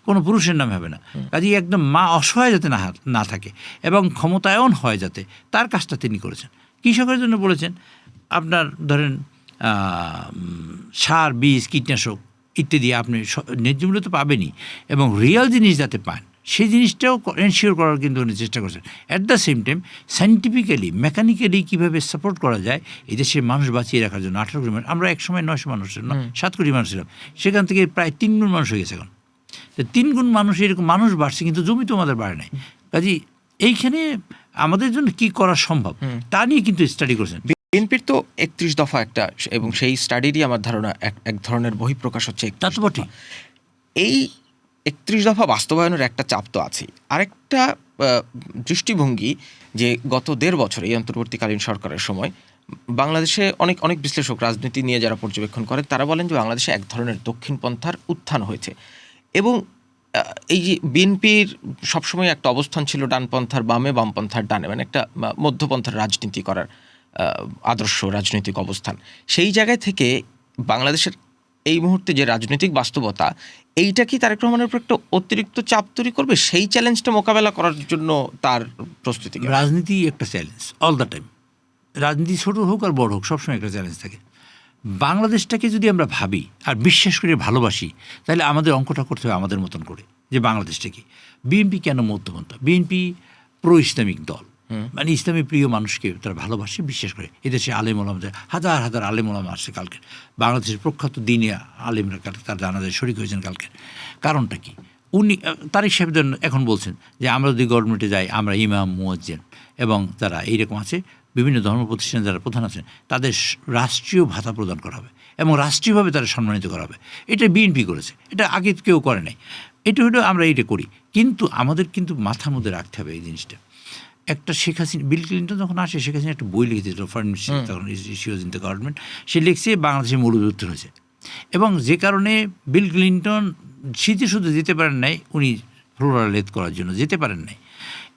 কোনো পুরুষের নামে হবে না। কাজেই একদম মা অসহায় যাতে না থাকে এবং ক্ষমতায়ন হয় যাতে, তার কাজটা তিনি করেছেন। কৃষকের জন্য বলেছেন আপনার ধরেন সার, বীজ, কীটনাশক ইত্যাদি আপনি ন্যায্য মূল্য তো পাবেনই, এবং রিয়েল জিনিস যাতে পান সেই জিনিসটাও এনশিওর করার কিন্তু উনি চেষ্টা করছেন। At the same time scientifically, mechanically কীভাবে সাপোর্ট করা যায় এই দেশের মানুষ বাঁচিয়ে রাখার জন্য। 18 কোটি মানুষ, আমরা এক সময় 900 মানুষ ছিলাম, 7 কোটি মানুষ ছিলাম, সেখান থেকে প্রায় 3 গুণ মানুষ হয়ে গেছে এখন। তো 3 গুণ মানুষ, এরকম মানুষ বাড়ছে কিন্তু জমি তো আমাদের বাড়ে নাই। কাজেই এইখানে আমাদের জন্য কী করা সম্ভব তা নিয়ে কিন্তু স্টাডি করছেন। বিএনপির তো 31 দফা একটা, এবং সেই স্টাডিরই আমার ধারণা এক ধরনের বহিঃপ্রকাশ হচ্ছে। তা তো বটেই। এই 31 দফা বাস্তবায়নের একটা চাপ তো আছেই, আরেকটা দৃষ্টিভঙ্গি যে গত 1.5 বছর এই অন্তর্বর্তীকালীন সরকারের সময় বাংলাদেশে অনেক বিশ্লেষক, রাজনীতি নিয়ে যারা পর্যবেক্ষণ করেন, তারা বলেন যে বাংলাদেশে এক ধরনের দক্ষিণপন্থার উত্থান হয়েছে, এবং এই যে বিএনপির সবসময় একটা অবস্থান ছিল ডানপন্থার বামে, বামপন্থার ডানে, মানে একটা মধ্যপন্থার রাজনীতি করার আদর্শ রাজনৈতিক অবস্থান। সেই জায়গায় থেকে বাংলাদেশের এই মুহূর্তে যে রাজনৈতিক বাস্তবতা, এইটা কি তারেক রহমানের উপর একটা অতিরিক্ত চাপ তৈরি করবে? সেই চ্যালেঞ্জটা মোকাবেলা করার জন্য তার প্রস্তুতি কেমন? রাজনীতি একটা চ্যালেঞ্জ অল দ্য টাইম। রাজনীতি ছোট হোক আর বড় হোক, সবসময় একটা চ্যালেঞ্জ থাকে। বাংলাদেশটাকে যদি আমরা ভাবি আর বিশ্বাস করে ভালোবাসি, তাহলে আমাদের অঙ্কটা করতে হবে আমাদের মতন করে, যে বাংলাদেশটা কি। বিএনপি কেন মধ্যপন্থা? বিএনপি প্রো ইসলামিক দল, মানে ইসলামী প্রিয় মানুষকে তারা ভালোবাসে, বিশ্বাস করে। এদেশে আলেম ওলামাদের হাজার হাজার আলেম ওলামা আসছে কালকে, বাংলাদেশের প্রখ্যাত দিনে আলেমরা তার জানাজায় শরিক হয়েছেন কালকে। কারণটা কি? উনি তারিক সাহেব এখন বলছেন যে আমরা যদি গভর্নমেন্টে যাই, আমরা ইমাম মুয়াজ্জিন এবং যারা এইরকম আছে বিভিন্ন ধর্ম প্রতিষ্ঠানে যারা প্রধান আছেন, তাদের রাষ্ট্রীয় ভাতা প্রদান করা হবে এবং রাষ্ট্রীয়ভাবে তারা সম্মানিত করা হবে। এটা বিএনপি করেছে, এটা আগে কেউ করে নাই। এটা হলো আমরা এইটা করি, কিন্তু আমাদের কিন্তু মাথার মধ্যে রাখতে হবে এই জিনিসটা। একটা শেখ হাসিনা, বিল ক্লিন্টন যখন আসে, শেখ হাসিনা একটা বই লিখেছিল, ফরেন মিনিস্টার তখন ইস্যুজ ইন দ্য গভর্নমেন্ট। সে লিখছে বাংলাদেশের মৌলযুদ্ধ হয়েছে, এবং যে কারণে বিল ক্লিন্টন স্মৃতিসৌধ যেতে পারেন নাই, উনি ফ্লোরালেদ করার জন্য যেতে পারেন নাই।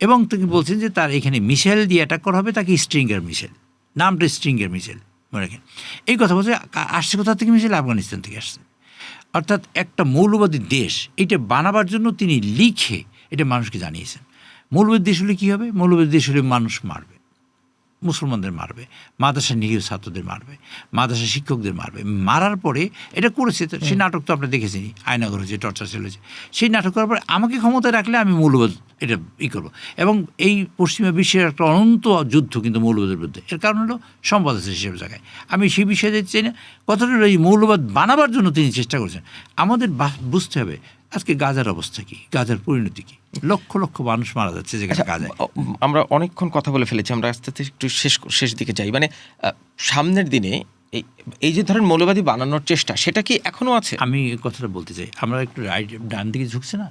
এবং তিনি বলছেন যে তার এখানে মিসাইল দিয়ে অ্যাটাক করা হবে, তাকে স্ট্রিঙ্গার মিসাইল, নামটা স্ট্রিঙ্গার মিসাইল মনে রাখেন। এই কথা বলছে। আসছে কোথা থেকে মিসাইল? আফগানিস্তান থেকে আসছে। অর্থাৎ একটা মৌলবাদী দেশ এটা বানাবার জন্য তিনি লিখে এটা মানুষকে জানিয়েছেন। মৌলবাদী দেশ হলে কী হবে? মৌলবাদী দেশ হলে মানুষ মারবে, মুসলমানদের মারবে, মাদ্রাসা নিরীহ ছাত্রদের মারবে, মাদ্রাসা শিক্ষকদের মারবে। মারার পরে এটা করেছে, তো সেই নাটক তো আপনারা দেখেছেন, আয়নাঘর হয়েছে, টর্চার চলেছে। সেই নাটক করার পরে আমাকে ক্ষমতায় রাখলে আমি মৌলবাদ এটা করবো। এবং এই পশ্চিমা বিশ্বের একটা অনন্ত যুদ্ধ কিন্তু মৌলবাদের বিরুদ্ধে। এর কারণ হলো সম্পদ আছে সেসব জায়গায়। আমি সেই বিষয়ে যেতে চাই না। কথাটা হলো এই মৌলবাদ বানাবার জন্য তিনি চেষ্টা করছেন। আমাদের বুঝতে হবে আজকে গাজার অবস্থা কী, গাজার পরিণতি কী। লক্ষ লক্ষ মানুষ মারা যাচ্ছে যেখানে গাজায়। আমরা অনেকক্ষণ কথা বলে ফেলেছি, আমরা আস্তে আস্তে একটু শেষ দিকে যাই। মানে সামনের দিনে এই যে ধরেন মৌলবাদী বানানোর চেষ্টা, সেটা কি এখনো আছে? আমি কথাটা বলতে চাই, আমরা একটু ডান দিকে ঝুঁকছে না,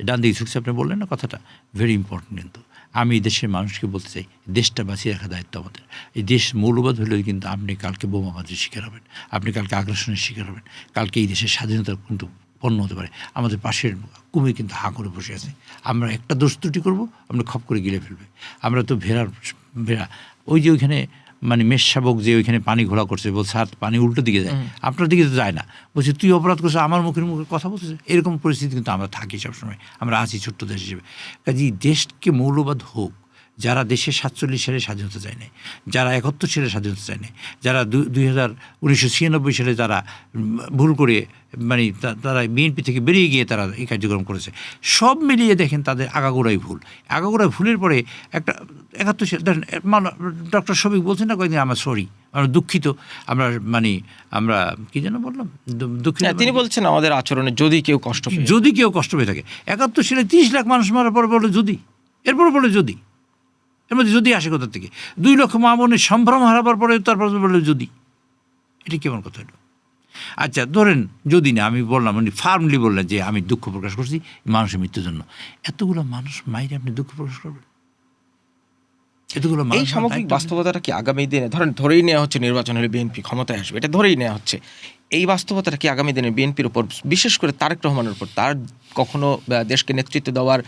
ডান দিকে ঝুঁকছে, আপনি বললেন না কথাটা, ভেরি ইম্পর্টেন্ট। কিন্তু আমি এই দেশের মানুষকে বলতে চাই, দেশটা বাঁচিয়ে রাখার দায়িত্ব আমাদের। এই দেশ মৌলবাদ হলেও কিন্তু আপনি কালকে বোমাবাজির শিকার হবেন, আপনি কালকে আগ্রাসনের শিকার হবেন, কালকে এই দেশের স্বাধীনতার কিন্তু পণ্য হতে পারে। আমাদের পাশের কুমির কিন্তু হাঁ করে বসে আছে। আমরা একটা দোষ ত্রুটি করবো, আমরা খপ করে গিলে ফেলবে। আমরা তো ভেড়া ওই যে ওইখানে মানে মেষ শাবক যে ওইখানে পানি ঘোলা করছে, বলছে হাত পানি উল্টো দিকে যায়, আপনার দিকে তো যায় না, বলছে তুই অপরাধ করছিস, আমার মুখে কথা বলতেছে। এরকম পরিস্থিতি কিন্তু আমরা থাকি সবসময়, আমরা আছি ছোট্ট দেশ হিসেবে। কাজেই দেশকে মৌলবাদ হোক, যারা দেশের 47 সালে স্বাধীনতা চায় নাই, যারা 71 সালে স্বাধীনতা চায় নাই, যারা 1996 সালে যারা ভুল করে মানে তারা বিএনপি থেকে বেরিয়ে গিয়ে তারা এই কার্যক্রম করেছে, সব মিলিয়ে দেখেন তাদের আগাগোড়াই ভুল। আগাগোড়াই ভুলের পরে একটা 71 সালে দেখেন ডক্টর শফিক বলছেন না কয়েকদিন, আমরা সরি, আমরা দুঃখিত, আমরা মানে আমরা কি যেন বললাম, দুঃখিত। তিনি বলছেন আমাদের আচরণে যদি কেউ কষ্ট পেয়ে থাকে। 71 সালে 30 লাখ মানুষ মারার পরে বলে যদি, এরপরে বলে যদি, এর মধ্যে যদি আসে কোথা থেকে, 2 লক্ষ মা বোনের সম্ভ্রম হারাবার পরে তারপর বলে যদি, এটা কেমন কথা হলো? আচ্ছা ধরেন যদি না, আমি বললাম, উনি ফার্মলি বললেন যে আমি দুঃখ প্রকাশ করছি মানুষের মৃত্যুর জন্য। এতগুলো মানুষ মাইরে আপনি দুঃখ প্রকাশ করবেন? এতগুলো এই সামগ্রিক বাস্তবতাটা কি আগামী দিনে ধরেই নেওয়া হচ্ছে নির্বাচন হলে বিএনপি ক্ষমতায় আসবে, এটা ধরেই নেওয়া হচ্ছে, এই বাস্তবতাটা কি আগামী দিনে বিএনপির উপর, বিশেষ করে তারেক রহমানের উপর, তার কখনো দেশকে নেতৃত্ব দেওয়ার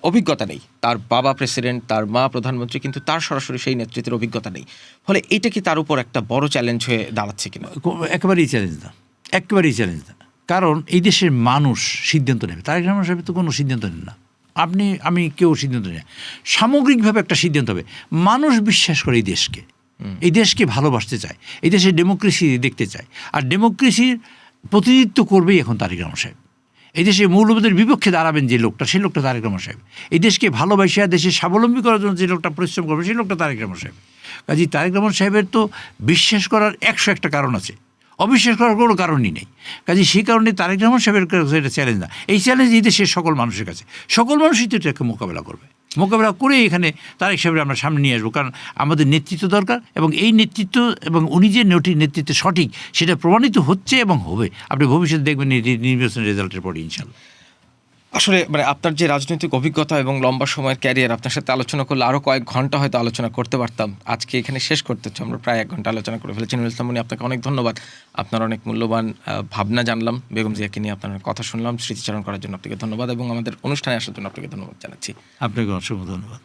অভিজ্ঞতা নেই, তার বাবা প্রেসিডেন্ট, তার মা প্রধানমন্ত্রী, কিন্তু তার সরাসরি সেই নেতৃত্বের অভিজ্ঞতা নেই, ফলে এইটা কি তার উপর একটা বড় চ্যালেঞ্জ হয়ে দাঁড়াচ্ছে কিনা? একেবারেই চ্যালেঞ্জ না, একেবারেই চ্যালেঞ্জ না। কারণ এই দেশের মানুষ সিদ্ধান্ত নেবে, তারেক রহমান সাহেব তো কোনো সিদ্ধান্ত নেন না, আপনি আমি কেউ সিদ্ধান্ত নেই, সামগ্রিকভাবে একটা সিদ্ধান্ত হবে। মানুষ বিশ্বাস করে এই দেশকে ভালোবাসতে চায়, এই দেশের ডেমোক্রেসি দেখতে চায়, আর ডেমোক্রেসির প্রতিনিধিত্ব করবেই এখন তারেক রহমান সাহেব। এই দেশে মৌলবাদের বিপক্ষে দাঁড়াবেন যে লোকটা, সেই লোকটা তারেক রহমান সাহেব। এই দেশকে ভালোবাসা দেশে স্বাবলম্বী করার জন্য যে লোকটা পরিশ্রম করবে, সেই লোকটা তারেক রহমান সাহেব। কাজেই তারেক রহমান সাহেবের তো বিশ্বাস করার 101টা কারণ আছে, অবিশ্বাস করার কোনো কারণই নেই। কাজে সেই কারণে তারেক রহমান সাহেবের কাছে এটা চ্যালেঞ্জ না, এই চ্যালেঞ্জ এই দেশের সকল মানুষের কাছে, সকল মানুষই তো এটাকে মোকাবেলা করবে, মোকাবেলা করে এখানে তারেক সাহেবের আমরা সামনে নিয়ে আসবো। কারণ আমাদের নেতৃত্ব দরকার, এবং এই নেতৃত্ব এবং উনি যে নেতৃত্ব সঠিক সেটা প্রমাণিত হচ্ছে এবং হবে। আপনি ভবিষ্যতে দেখবেন এই নির্বাচনের রেজাল্টের পরে ইনশাল্লাহ। আসলে মানে আপনার যে রাজনৈতিক অভিজ্ঞতা এবং লম্বা সময়ের ক্যারিয়ার, আপনার সাথে আলোচনা করলে আরও কয়েক ঘন্টা হয়তো আলোচনা করতে পারতাম। আজকে এখানে শেষ করতে হচ্ছে, আমরা প্রায় 1 ঘন্টা আলোচনা করে ফেলেছি। নুরুল ইসলাম মনি, আপনাকে অনেক ধন্যবাদ। আপনার অনেক মূল্যবান ভাবনা জানলাম, বেগম জিয়াকে নিয়ে আপনার কথা শুনলাম, স্মৃতিচারণ করার জন্য আপনাকে ধন্যবাদ, এবং আমাদের অনুষ্ঠানে আসার জন্য আপনাকে ধন্যবাদ জানাচ্ছি। আপনাকে অসংখ্য ধন্যবাদ।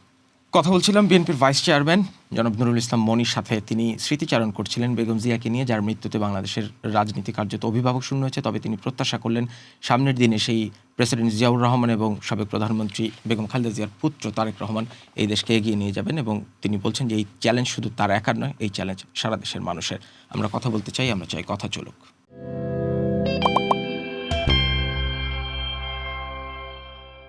কথা বলছিলাম বিএনপির ভাইস চেয়ারম্যান জনাব নুরুল ইসলাম মনির সাথে। তিনি স্মৃতিচারণ করছিলেন বেগম জিয়াকে নিয়ে, যার মৃত্যুতে বাংলাদেশের রাজনীতি কার্যত অভিভাবক শূন্য হয়েছে। তবে তিনি প্রত্যাশা করলেন সামনের দিনে সেই প্রেসিডেন্ট জিয়াউর রহমান এবং সাবেক প্রধানমন্ত্রী বেগম খালেদা জিয়ার পুত্র তারেক রহমান এই দেশকে এগিয়ে নিয়ে যাবেন, এবং তিনি বলছেন যে এই চ্যালেঞ্জ শুধু তার একার নয়, এই চ্যালেঞ্জ সারা দেশের মানুষের। আমরা কথা বলতে চাই, আমরা চাই কথা চলুক।